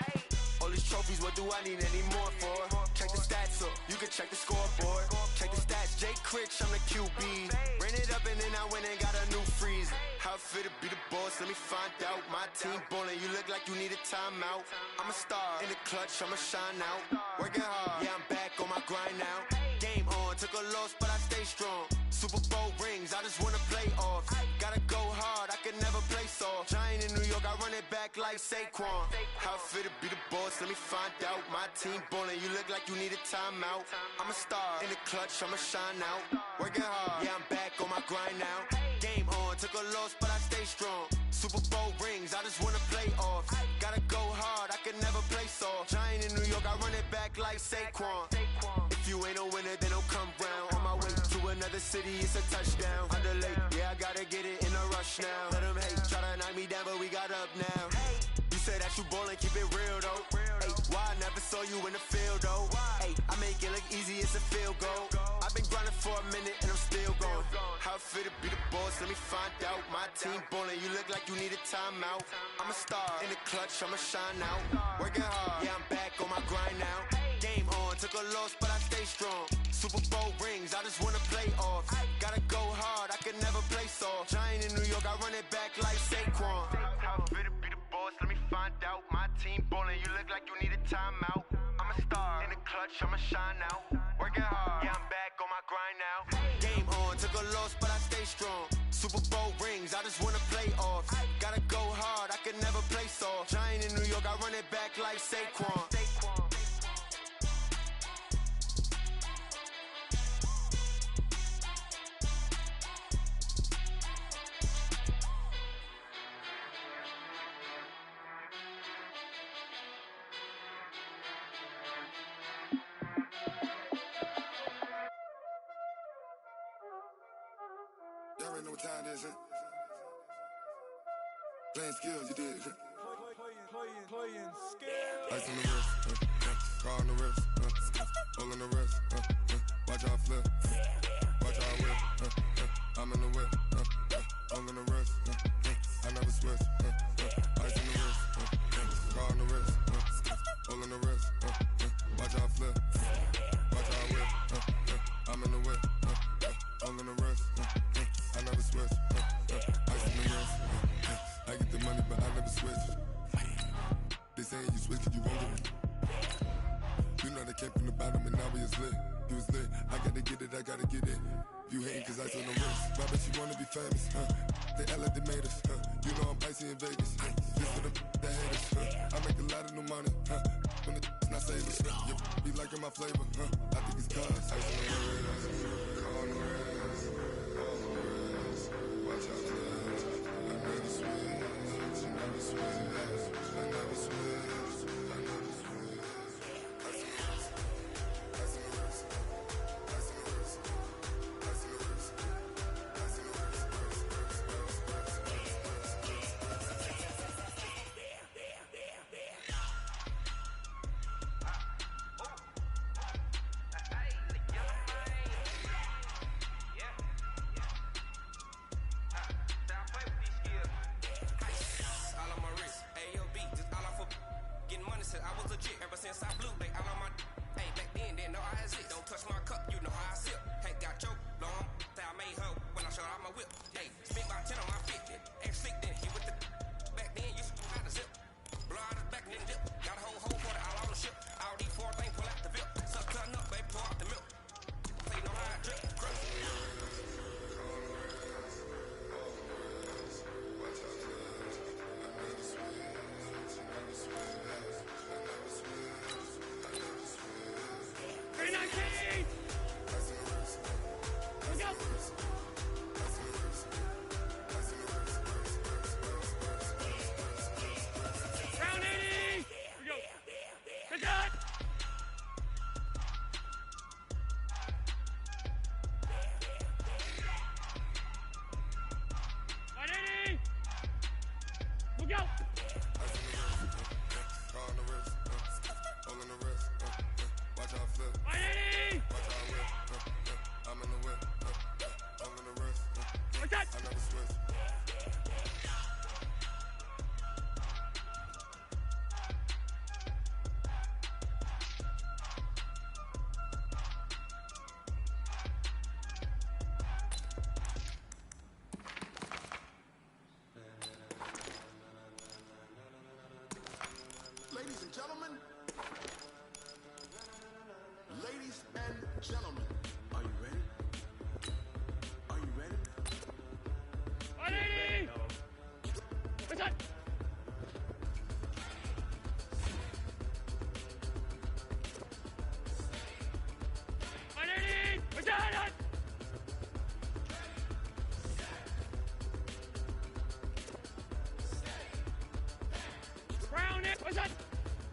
All these trophies, what do I need any more for? Check the stats up, you can check the scoreboard. Check the stats, Jay Critch, I'm the QB. Ran it up and then I went and got a new freeze. How fit to be the boss, let me find out. My team ballin', you look like you need a timeout. I'm a star in the clutch, I'ma shine out. Working hard, yeah, I'm back on my grind now. Game on, took a loss, but I stay strong. Super Bowl rings, I just wanna play off. Gotta go hard, I can never play soft. Giant in New York, I run it back like Saquon. How fit to be the boss, let me find out. My team ballin', you look like you need a timeout. I'm a star in the clutch, I'ma shine out. Working hard, yeah, I'm back on my grind now. Game on, took a loss, but I stay strong. Super Bowl rings, I just wanna play off. Gotta go hard, I can never play soft. Giant in New York, I run it back like Saquon. If you ain't a winner, then don't come round. On my way to another city, it's a touchdown. Underlay, yeah, I gotta get it in a rush now. Let them hate, try to knock me down, but we got up now. You say that you ballin', keep it real though. Hey, why I never saw you in the field though? Hey, I make it look easy, it's a field goal. I've been grinding for a minute and I'm still going. How fit to be the boss, let me find out. My team ballin', you look like you need a timeout. I'm a star in the clutch, I'ma shine out. Working hard, yeah, I'm back on my grind now. Game on, took a loss, but I stay strong. Super Bowl rings, I just wanna play off. Gotta go hard, I can never play soft. Giant in New York, I run it back like Saquon. How fit to be the boss, let me find out. My team ballin', you look like you need a timeout. I'm a star in the clutch, I'ma shine out. Working hard, yeah, I'm back on my grind now. Game on, took a loss, but I stay strong. Super Bowl rings, I just wanna play off. Gotta go hard, I can never play soft. Giant in New York, I run it back like Saquon. Y'all already know what time it is, huh? Playing skills, you did, huh? Playing skills. Ice on the wrist, car on the wrist, hole on the wrist, watch out flip, watch out whip, I'm in the whip, hole on the wrist, I never switch, ice on the wrist, car on the wrist, hole on the wrist, watch out flip, watch out whip, I'm in the whip, hole on the wrist, I never switch, ice on the wrist, I get the money but I never switch. They saying you switch cause you won't get it. You know they came from the bottom and now we is lit. You was lit, I gotta get it, I gotta get it. You hating cause ice on the wrist. Why bet you wanna be famous, They act like they made us, You know I'm icy in Vegas, Just for the haters, I make a lot of new money, When the Look at my flavor, I think it's cuz. Ice on the wrist, on the wrist, on the wrist. Watch out for this. I never switch, never switch, I never switch, I never switch. Ice on the wrist, ice on the wrist, ice on the wrist, ice on the wrist, ice on the wrist. I was legit ever since I blew. They all on my hey back then didn't know I exist. Don't touch my cup, you know how I sip. Hey, got choked, long. Say I made her when I showed out my whip. Hey, spent about 10 on my 50. Ex slick then he with the back then you had to zip. Blow out his back and then dip. Got a whole for the all on the ship. All these 4 things pull out the VIP. Suck cutting up, baby, pour out the milk. Say you know how I drink. Crush. Ladies and gentlemen, ladies and gentlemen, are you ready? Are you ready? Ready! What's that? Ready! What's that? Brown it! What's that?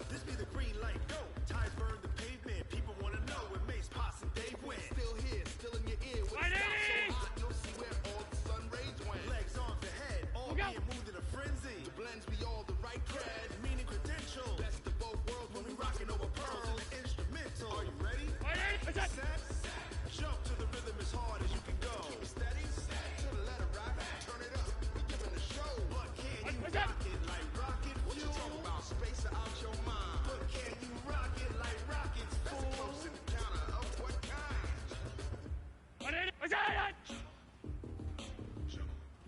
This be the green light, go. Tires burn the pavement. People want to know where Mace, Posse, and Dave went. Still here, still in your ear. When it's out so hot, you'll see where all the sun rays went. Legs, arms, and head, all being moved in a frenzy. The blends be all the right cred, meaning credentials. Best of both worlds when we rocking over pearls and the instrumental. Are you ready? Set, jump to the rhythm as hard as you can go. Keep it steady, to the letter rock, turn it up. We giving the show. But can you rock it like rocket fuel? What you talking about? Space out your mind. But can you rock it like rockets, fool? That's a close encounter of what kind?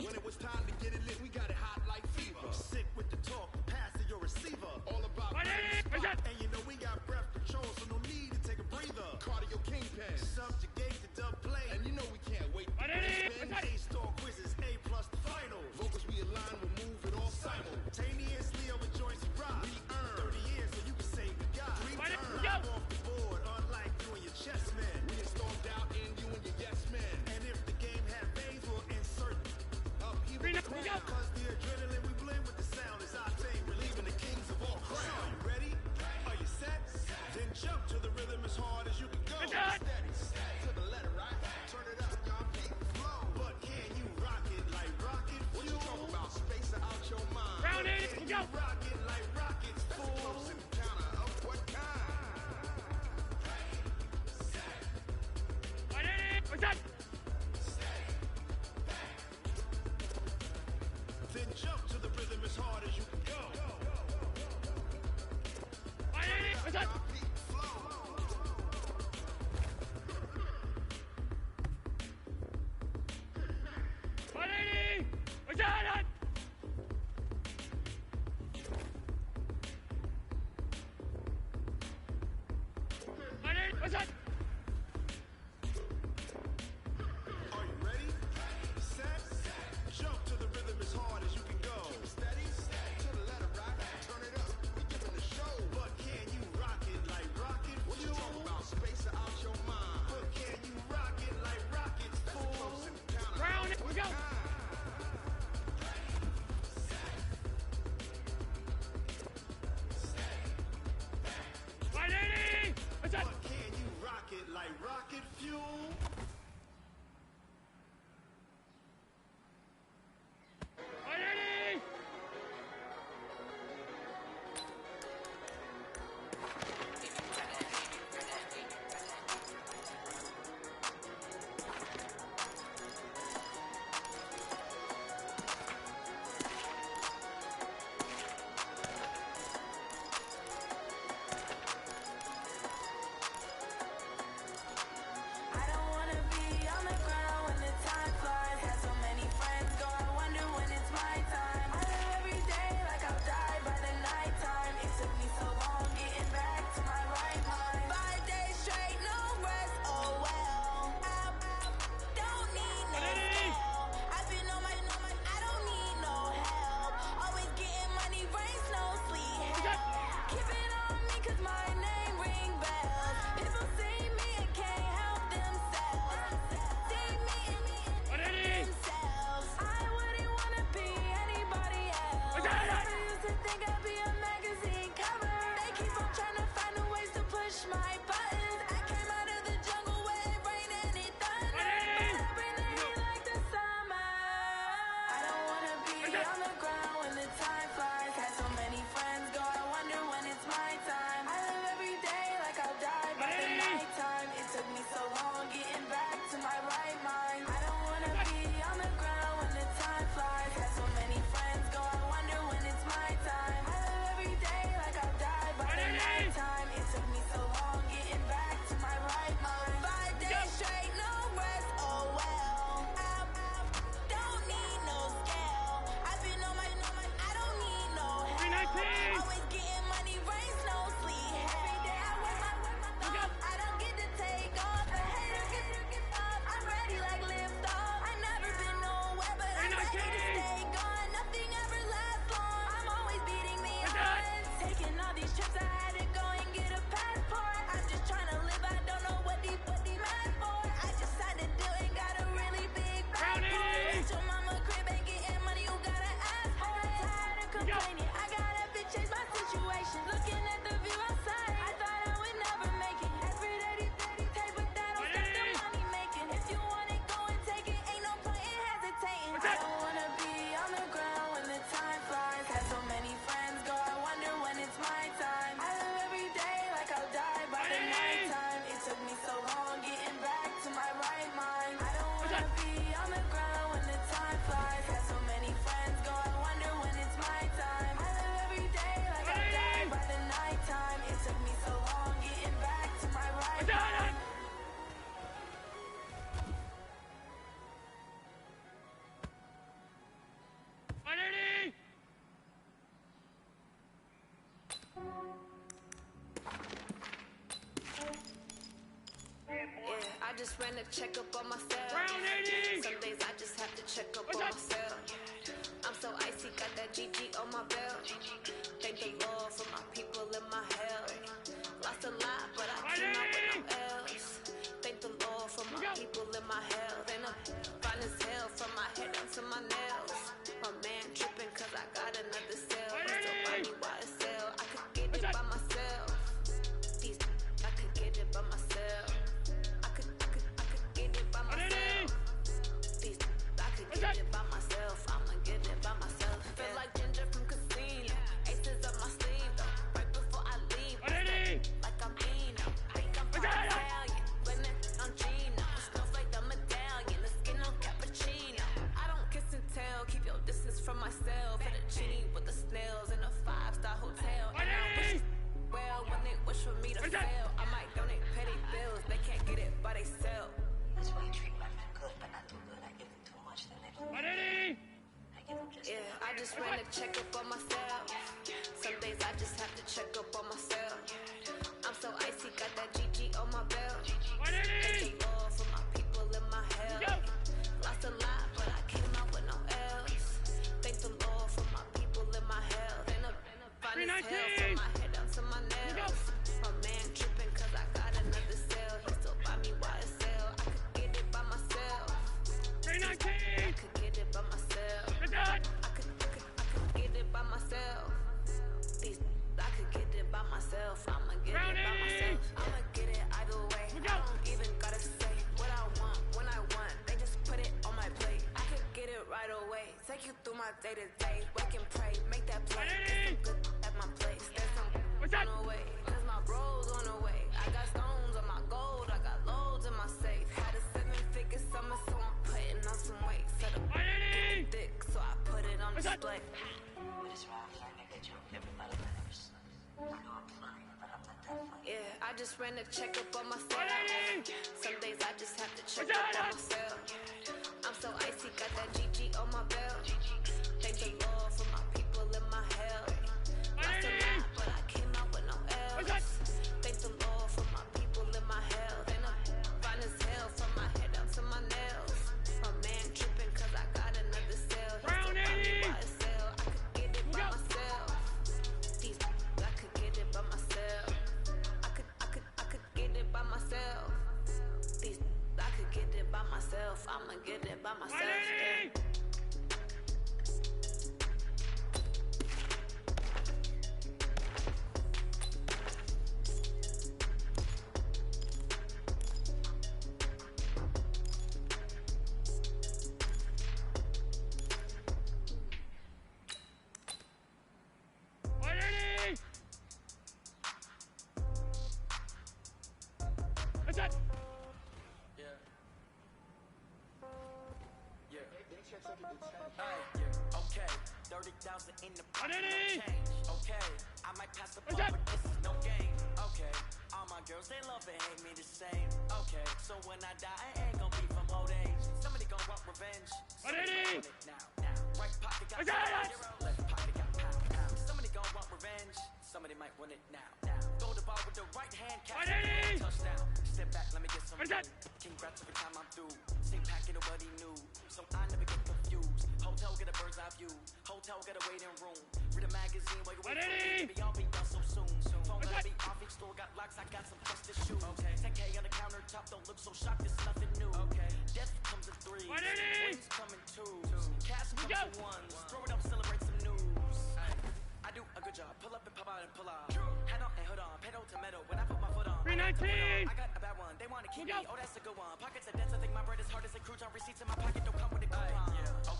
When it was time to get it lit, we got it hot like fever. Sick with the talk, pass to your receiver. All about and you know we got breath control, so no need to take a breather. Cardio kingpin, subjugate the dub play, and you know we can't wait. A-star quizzes, A+ the final. Vocals we align, we'll move it all simultaneously over joints and rock. We earn 30 years, so you can say we got. Live off the board, unlike you and your chess men. We get stormed out in you and your yes men. And if the game had veins, we'll insert up here with the ground. Cause the adrenaline we blend with the sound is our thing, relieving the kings of all crowns. So are you ready? Are you set? Then jump to the rhythm as hard as you can go. Steady, to the letter, right? Turn it up, y'all keep the flow. But can you rock it like rocket fuel? What you talking about? Space out your mind. Can you rock it like rockets, fool? That's a close encounter of what kind? What's that? Then jump to the rhythm as hard as you can go. What's that? What's that? What's that? Are you ready? Set, jump to the rhythm as hard as you can go. Steady, to the letter rock, turn it up. We giving the show. But can you rock it like rocket fuel? What you talking about? Always getting money, rain, snow, sleet. Every day I wear my thumb. I don't get to take off. The haters get up. I'm ready like lift off. I never been nowhere, but I'm ready to stay gone. Nothing ever lasts long. I'm always beating the odds. Taking all these trips, I had to go and get a passport. I'm just trying to live. I don't know what these mad for. I just had to do it. Got a really big passport. Your mama crib ain't getting money. You gotta ask for it. Tired of complaining. I gotta change my situation. Looking at the view outside, I thought I would never make it. Every day they take, but that don't stop the money making. If you want it, go and take it. Ain't no point in hesitating. I don't wanna be on the ground when the time flies. Had so many friends go, I wonder when it's my time. I live every day like I'll die by the nighttime. It took me so long getting back to my right mind. I don't wanna be on the ground when the time flies. Had so many friends go, I wonder when it's my time. I live every day like I'll die by the nighttime. It took me so long getting back to my right mind. Yeah, I just ran a checkup on myself. Some days I just have to check up on myself. I'm so icy, got that GG on my belt. Thank the Lord for my people in my health. Lost a lot, but I came out with no else. Thank the Lord for my people in my health. And I'm fine as hell from my head down to my nails. My man tripping cause I got another cell. He still buy me YSL. I could get it by myself. These I could get it by myself. I could get it by myself. These I could get it by myself. I'ma get it by myself. Feel like Ginger from Casino. Aces up my sleeve though. Right before I leave. Like I'm Eno. Think I'm from Italian. Blend it on Gino. Smells like the medallion. The skin on cappuccino. I don't kiss and tell. Keep your distance from myself. Fettuccine with the snails in a 5-star hotel. And I wish well when they wish for me to fail. I might donate petty bills. They can't get it by they sell. That's why you treat my friend good, but not too good. I give them too much, then they don't need it. I give them just Yeah, I just ran a checkup on myself. Some days I just have to check up on myself. I'm so icy, got that GG on my belt. Thank the Lord for my people in my health. Lost a lot, but I came out with no else. Thank the Lord for my people in my health. And I'm fine as hell from my head down to my nails. My man tripping cause I got another cell. He still buy me YSL. I could get it by myself. I could get it by myself. I could get it by myself. These I could get it by myself. I'ma get it by myself. I'ma get it either way. I don't even gotta say what I want when I want. They just put it on my plate. I could get it right away. Take you through my day to day. Wake and pray, make that play. Get some good at my place. There's some on the way. Cause my bro's on the way. I got stones on my gold. I got loads in my safe. Had a 7-figure summer, so I'm putting on some weight. Set up thick, so I put it on display. What is wrong? I make a joke. Everybody that ever saw. I know I'm funny, but I'm not that funny. Yeah, I just ran a checkup on myself. Some days I just have to check up on myself. I'm so icy, got that GG on my belt. Thank the Lord for my people in my health. Lost a lot, but I came out with no else. Thank the Lord for my people in my health. And I'm fine as hell from my head down to my nails. My man tripping cause I got another cell. He still buy me YSL. I could get it by myself. These I could get it by myself. I could get it by myself. These I could get it by myself. I'ma get it by myself. Yeah. Okay, 30,000 in the pocket, no change. Okay, I might pass the ball, but this is no game. Okay, all my girls, they love and hate me the same. Okay, so when I die, I ain't gonna be from old age. Somebody gonna want revenge. Somebody want it now. Right pocket got 0, left pocket got pound. Somebody gonna gon' want revenge. Somebody might want it now. Throw the ball with the right hand, catch it, touchdown. Step back, let me get some room. Congrats every time I'm through. Same packet of what he knew, so I never get confused. Hotel get a bird's eye view. Hotel get a waiting room. Read a magazine while you wait for me. Baby, I'll be done so soon. Phone gotta be off, each store got locks. I got some trusted shoes. Okay. 10K on the countertop, don't look so shocked. It's nothing new. Okay. Death comes in threes. Wins come in twos. Cash comes in ones. Throw it up, celebrate some news. I do a good job. Pull up and pop out and pull out. Head on and hood on. Pedal to metal when I put my foot on. 319. I got a bad one. They want to keep me. Oh, that's a good one. Pockets are dense. I think my bread is hard as a crouton. Receipts in my pocket don't come with a coupon.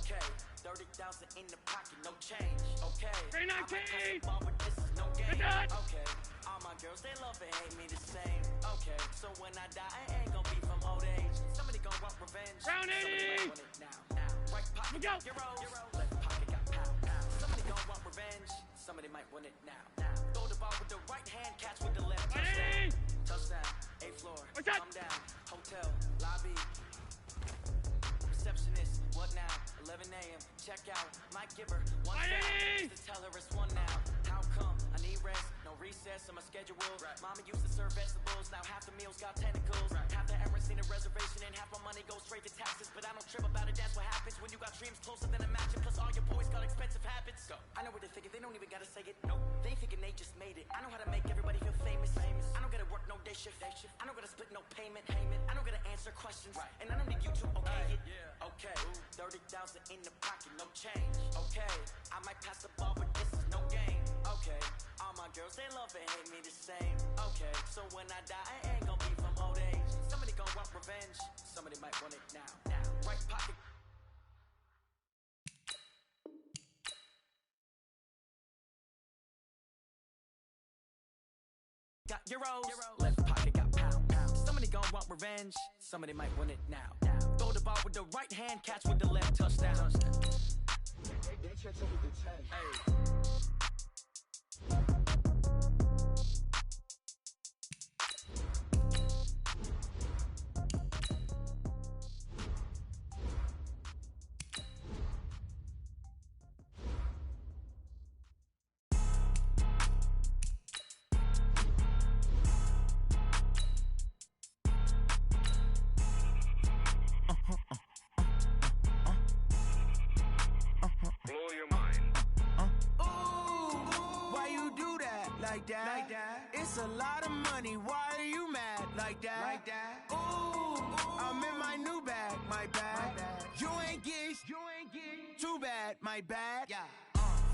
Okay. 30,000 in the pocket, no change. Okay. 319. But this is no game. Okay. All my girls, they love and hate me the same. Okay. So when I die, I ain't gonna be from old age. Somebody gonna want revenge. Round 80. Now. Right pocket, Euros. Left pocket got pound. Somebody gonna want revenge. Somebody might want it now. Throw the ball with the right hand, catch with the left. Touchdown. A floor. Come down. Hotel. Lobby. Receptionist. What now? 11 a.m. Check out. Might give her one second to tell her it's one now. How come? I need rest. No recess on my schedule. Mama used to serve vegetables. Now half the meals got tentacles. Half the errands need a reservation and half my money goes straight to taxes. But I don't trip about it. That's what happens when you got dreams closer than a match. And plus all your boys got expensive habits. I know what they're thinking. They don't even gotta say it. Nope. They thinking they just made it. I know how to make everybody feel famous. I don't gotta work no day shift. I don't gotta split no payment. I don't gotta answer questions. And I don't need you to okay it. Okay. 30,000 in the pocket, no change. Okay. I might pass the ball, but this is no game. Okay. All my girls, they love and hate me the same. Okay. So when I die, I ain't gonna be from old age. Somebody gonna want revenge. Somebody might want it now. Right pocket. Got Euros. Left pocket got pound. Somebody gon' want revenge. Somebody might want it now. Throw the ball with the right hand, catch with the left touchdown. They check up with the tag. Hey. Like that. It's a lot of money. Why are you mad? Like that. Ooh, I'm in my new bag. My bad. You ain't geeks. Too bad. My bad. Yeah.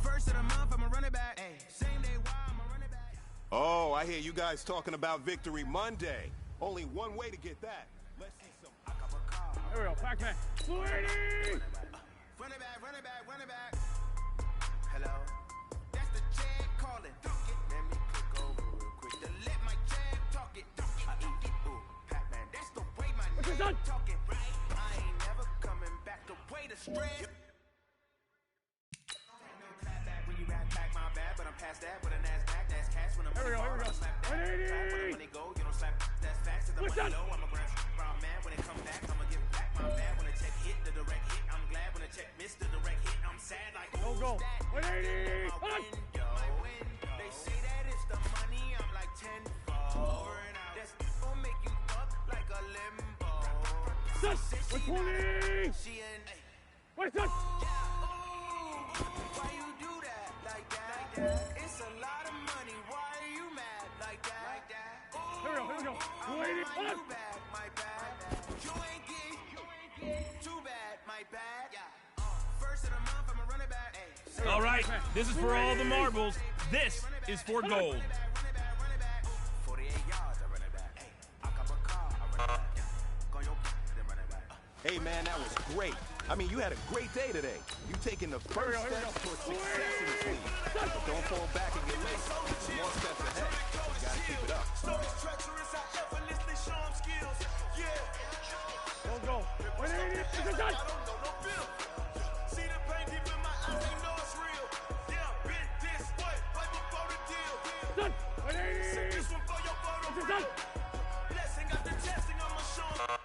First of the month, I'm a running back. Same day, why I'm a running back. Oh, I hear you guys talking about Victory Monday. Only one way to get that. Let's see some. There we go. Pac-Man. 280. Running back. Hello. That's the check calling. Let me click over real quick to let my check talk it. I eat it. Ooh, Pac-Man. That's the way my name talking. Right? I ain't never coming back. The way the stress. When you got back, my bad, but I'm past that. With a NASDAQ, that's cash. When I'm Here we go. slap that. When the money go, you don't slap. That's facts. The money low, I'm a brown man. When it come back, I'ma give back my bad. When the check hit, the direct hit. I'm glad when the check missed the direct hit. I'm sad like go. 180. They say that it's the money. I'm like 10-fold. That's gonna make you up like a limbo. What's 20? What's that? Why you do that like that? It's a lot of money. Why are you mad like that? Here we go. 280. My bad. You ain't geek. Too bad. My bad. First of the month, I'm a running back. All right, this is for all the marbles. This is for gold. 48 yards, I run it back. I got a car, I run it back. Go your then run it back. Hey, man, that was great. I mean, you had a great day today. You taking the first step towards success in this league. But don't fall back and get late. More steps ahead. You gotta keep it up. Stories treacherous, I effortlessly show them skills. Yeah. Go. 180. It's a touch. See the pain deep in my eyes, they know it's real. Yeah, been this way before the deal. Done. 180. Send this one for your photo It's a reel. touch. Blessing after testing, I'ma show 'em.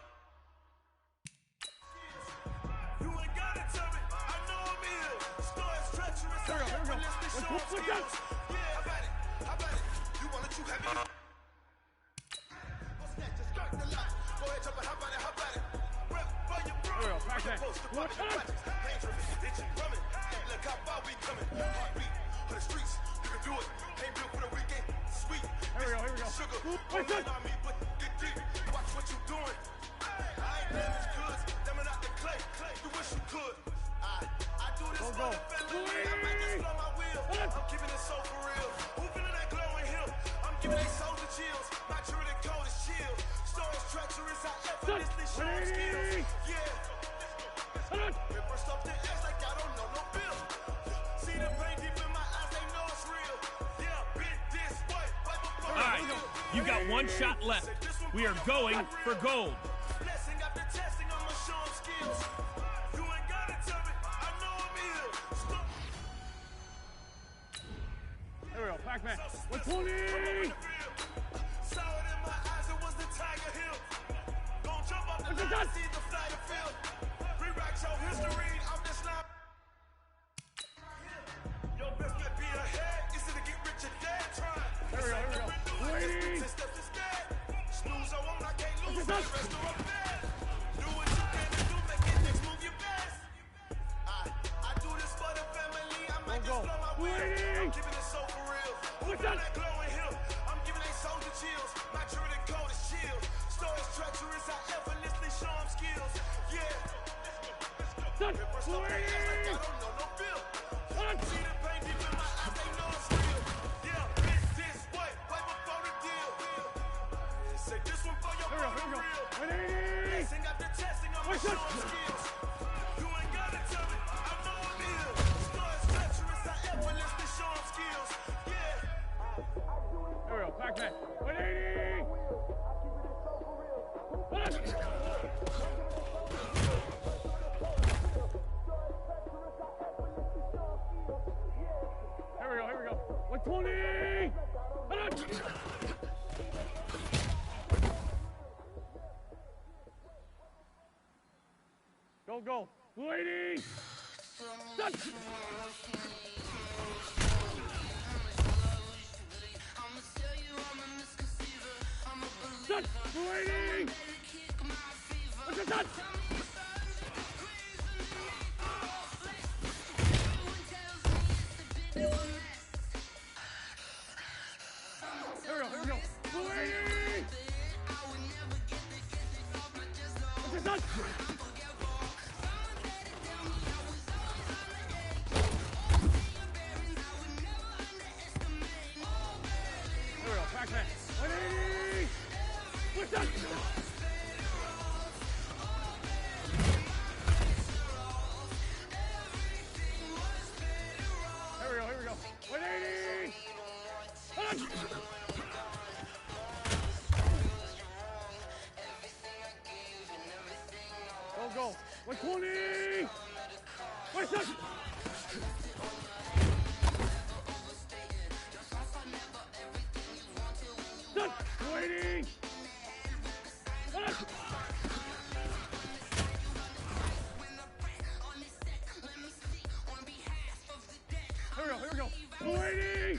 You ain't gotta tell me, I know I'm ill. Stories treacherous, I effortlessly show 'em skills. watch the projects. Dangerous, itching, drumming. Hey, look how far we coming. Heartbeat on the streets. You can do it. Ain't built for the weekend. Sweet. Here we go. Sugar. Don't on me, but get deep. Watch what you doing. I ain't damaged goods. Damn out the clay. You wish you could. I do this for the family. I might just blow my wheel. I'm keeping it so for real. Who feeling that glowing hill? I'm giving they souls the chills. My truly cold is chill. Stories treacherous. I effortlessly show them skills. Yeah. First off the edge like I don't know no bill. See the pain deep in my eyes. They know it's real. Yeah, bit this way. All right, you got one shot left. We are going for gold. Blessing after testing, I'ma show them skills. You ain't gotta tell me. I know I'm ill. There we go, Pac-Man. 120! Saw it in my eyes, it was the Tiger Hill. Don't jump up the line, see the flight of field. Rewrite your history, I'm just not. Your best bet be ahead, is it to get rich or dead trying. Here we go. Waiting! Snooze, I won't, I can't lose. The rest are up there. Do what you can to do, make it next move your best. I do this for the family, I might just blow my wheel. I'm keeping it so for real. Who feel that glowing hill? I'm giving they souls the chills. My truly cold is chill. Stories treacherous, I effortlessly show them skills. Yeah. First off, they act like I don't know no bill. See the pain deep in my eyes, they know it's real. Yeah, it's this way, way before the deal. Say this one for your brother real. Blessing after testing, I'ma show them skills. You ain't gotta tell me, I know I'm ill. Stories treacherous, I effortlessly show them skills. Yeah. There we go, Pac-Man. 180! Here we go. 120! Go. 180! Done! Done! 180! What's it done? Here we go. 180! What's it done? Pac-Man. 180! What's that? Here we go. 180! Go. 120! What's that? Done! Waiting! Here we go. Waiting!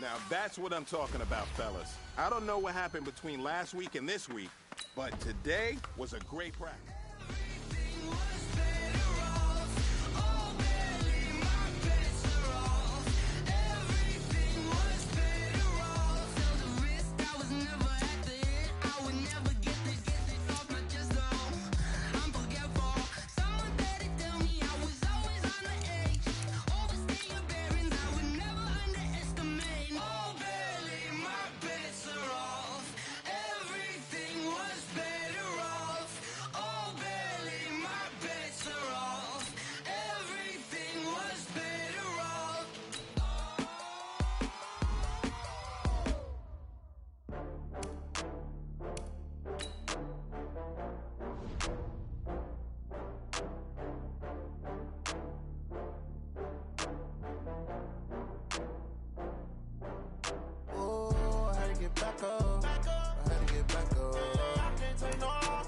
Now that's what I'm talking about, fellas. I don't know what happened between last week and this week, but today was a great practice. back up. I had to get back up. I can't take no loss.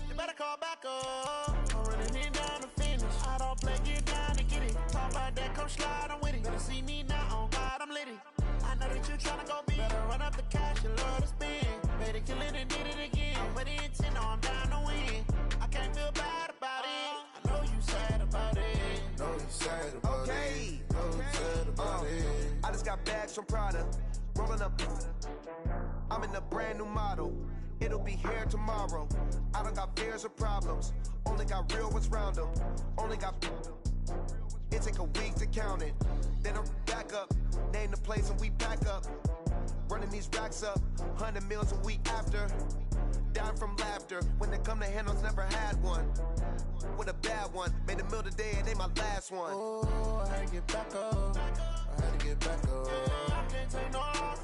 You better call back up. I'm running it down to finish. I don't play, get down to get it. Talk about that, come slide, I'm with it. Better see me now, on God, I'm litty. I know that you tryna go big. Better run up the cash, you love to spend. Better kill it and did it again. I'm with the intent, no, I'm down to win. I can't feel bad. from Prada. Rolling up. I'm in a brand new model. It'll be here tomorrow. I don't got fears or problems. Only got real ones round them. Only got. It take a week to count it. Then I'm back up. Name the place and we pack up. Running these racks up. 100 meals a week after. Down from laughter. When they come to handles, never had one. With a bad one. Made a meal today and ain't my last one. Oh, I had to get back up. I had to get back up. I can't take no loss.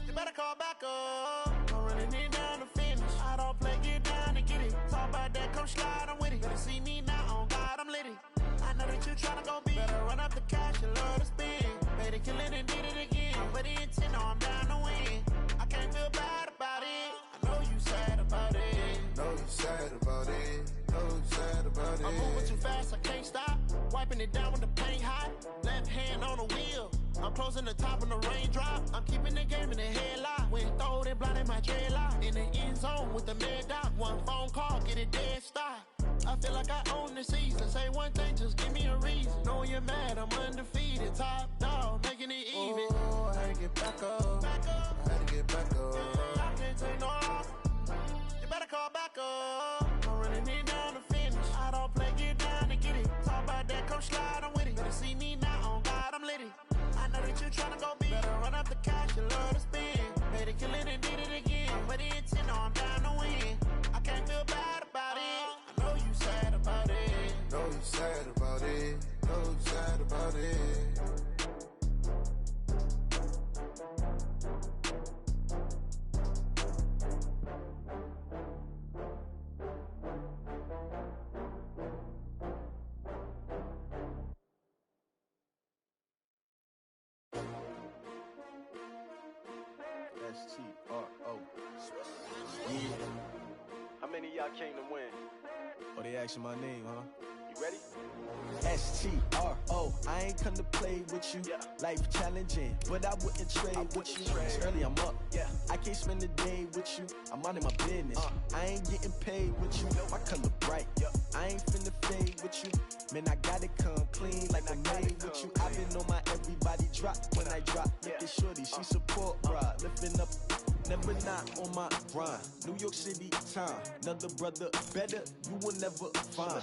You better call back up. I'm running it down to finish. I don't play, get down and get it. Talk about that, come slide, I'm with it. Better see me now, on God, I'm litty. I know that you tryna go big. Better run up the cash, you love to spend. Made it, kill it, and did it again. But the intent, no, I'm down to win. I can't feel bad about it. I know you sad about it. Know you sad about it. Know you sad about it. I'm moving too fast, I can't stop. Wiping it down with the paint hot. Left hand on the wheel. I'm closing the top when the raindrop. I'm keeping the game in the headlock. When throwed and blinded my dreadlock. In the end zone with the mad dot. One phone call, get it dead stop. I feel like I own the season. Say one thing, just give me a reason. Knowing you're mad, I'm undefeated. Top dog, making it even. Oh, I had to get back up. I had to get back up. I can't take no loss. You better call back up. I'm running it down to finish. I don't play, get down to get it. Talk about that, come slide, I'm with it. Better see me now, on God, I'm litty. I know that you tryna go big. Better run up the cash, you love to spend. Made it, kill it, and did it again. But the intent, no, I'm down to win. I can't feel bad about it. I know you sad about it. Know you sad about it. Know you sad about it. S-T-R-O. Yeah. How many of y'all came to win? Oh, they asking my name, huh? You ready? S-T-R-O. I ain't come to play with you. Yeah. Life challenging, but I wouldn't trade with you. It's early, I'm up. Yeah. I can't spend the day with you. I'm minding my business. I ain't getting paid with you. My color bright. I ain't finna fade with you. Man, I gotta come clean like I made with you. I've been on my everybody drop when I drop. Look at shorty, she support rod. Lifting up, never not on my grind. New York City time, another brother better, you will never find.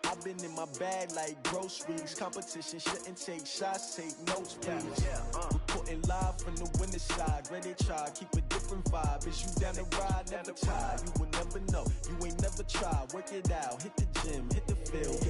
I've been in my bag like groceries. Competition shouldn't take shots, take notes, please. Reporting live from the winter side. Ready to try, keep a different vibe. Is you down the ride, never tired. You will never know, you ain't never tried. Work it out, hit the gym, hit the field.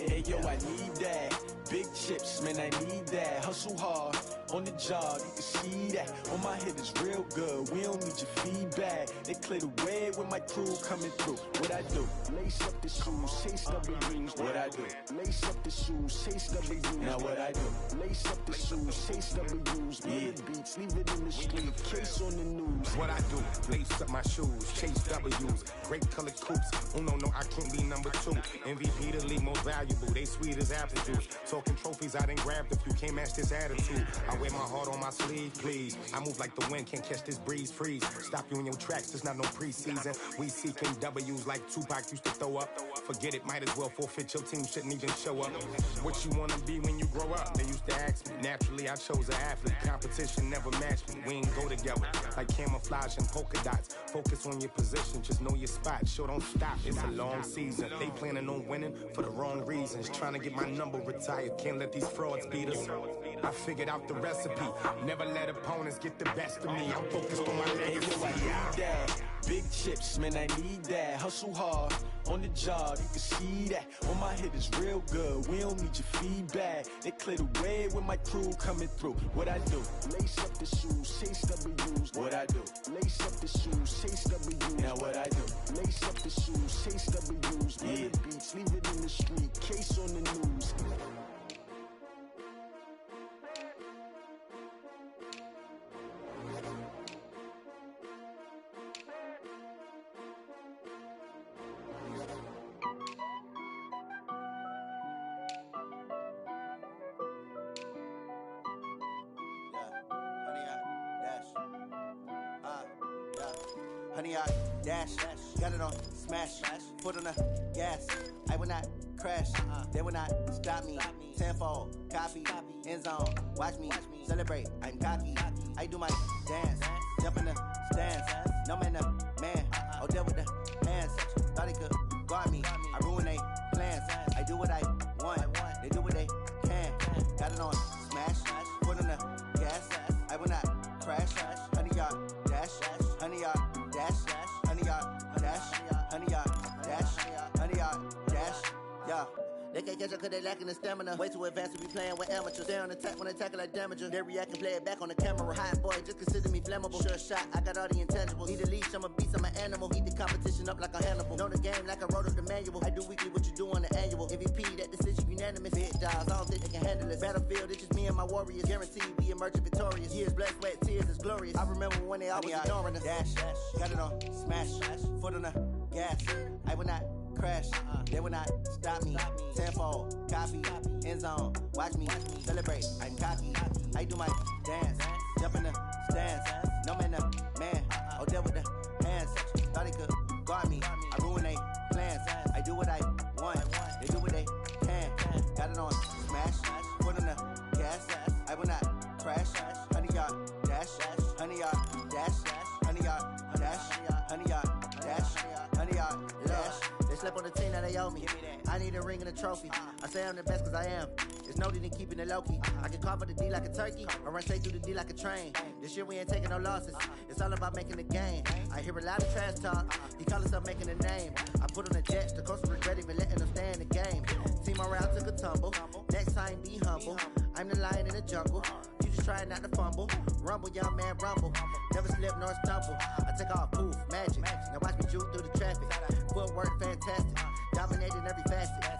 Hey yo, I need that. Big chips, man, I need that. Hustle hard, on the job, you can see that. On my head is real good, we don't need your feedback. They clear the way with my crew coming through. What I do? Lace up the shoes, chase W's. What I do? Lace up the shoes, chase W's. Now what I do? Lace up the shoes, chase W's. Yeah. Beats, leave it in the street, case on the news. What I do? Lace up my shoes, chase W's. Great colored coops. Oh no, I can't be number 2. MVP the league most valuable. They sweet as apple juice. Talking trophies, I didn't grab the few. Can't match this attitude. I wear my heart on my sleeve, please. I move like the wind, can't catch this breeze, freeze. Stop you in your tracks, there's not no preseason. We seeking W's like Tupac used to throw up. Forget it, might as well forfeit. Your team shouldn't even show up. What you wanna be when you grow up? They used to ask me. Naturally, I chose an athlete. Competition never matched me. We ain't go together like camouflage and polka dots. Focus on your position, just know your spot. Show don't stop, it's a long season. They planning on winning for the wrong reasons. Trying to get my number retired. Can't let these frauds beat us. I figured out the recipe. Never let opponents get the best of me. I'm focused on my legacy. I need that. Big chips, man, I need that. Hustle hard, on the job, you can see that. On my head is real good, we don't need your feedback. They clear the way with my crew coming through. What I do? Lace up the shoes, chase W's. What I do? Lace up the shoes, chase W's. Now what I do? Lace up the shoes, chase W's. Yeah. Beats, leave it in the street, case on the news. Honey, I dash, got it on smash, foot on the gas. I will not crash, they will not stop me. Tenfold, copy, end zone. Watch me celebrate. I'm cocky. I do my dance. Jump in the stands. No man, man. Oh, deal with the hands. Thought he could guard me. I ruin they plans. I do what I want. They do what they can. Got it on smash. Foot on the gas. I will not crash. 100-yard dash. 100-yard dash. 100-yard dash. 100-yard dash. 100-yard dash. Yeah. They can't catch up cause they lacking the stamina. Way too advanced to be playing with amateurs. Stay on attack when they tackle like damager. They react and play it back on the camera. Hot boy, just consider me flammable. Sure shot, I got all the intangibles. Need a leash, I'm a beast, I'm an animal. Heat the competition up like a Hannibal. Know the game like I wrote up the manual. I do weekly what you do on the annual. MVP, that decision unanimous. Big dogs, I don't think they can handle it. Battlefield, it's just me and my warriors. Guaranteed we emerge victorious. Years, blood, sweat, tears, it's glorious. I remember when they always ignoring us. Dash, got it on smash. Foot on the gas. I will not crash. They will not stop me. Tenfold, copy, end zone. Watch me celebrate. I'm cocky. I do my dance. Jump in the stands. No man, man. Oh, deal with the hands. Thought he could guard me. I ruin they plans. I do what I want. They do what they can. Got it on smash. Foot on the gas. I will not crash. 100-yard dash. 100-yard dash. 100-yard dash. 100-yard dash. 100-yard dash. They slept on the team, now they owe me. I need a ring and a trophy. I say I'm the best cause I am. It's no need in keeping it low-key. I can carve the D like a turkey, or run straight through the D like a train. This year we ain't taking no losses. It's all about making the game. I hear a lot of trash talk. He call himself making a name. I put on the jets, the coach regret even letting them stay in the game. Team around took a tumble. Next time be humble. I'm the lion in the jungle. You just try not to fumble. Rumble, young man, rumble. Never slip nor stumble. I take off, poof, magic. Now watch me juke through the traffic. Footwork fantastic. Dominating every facet.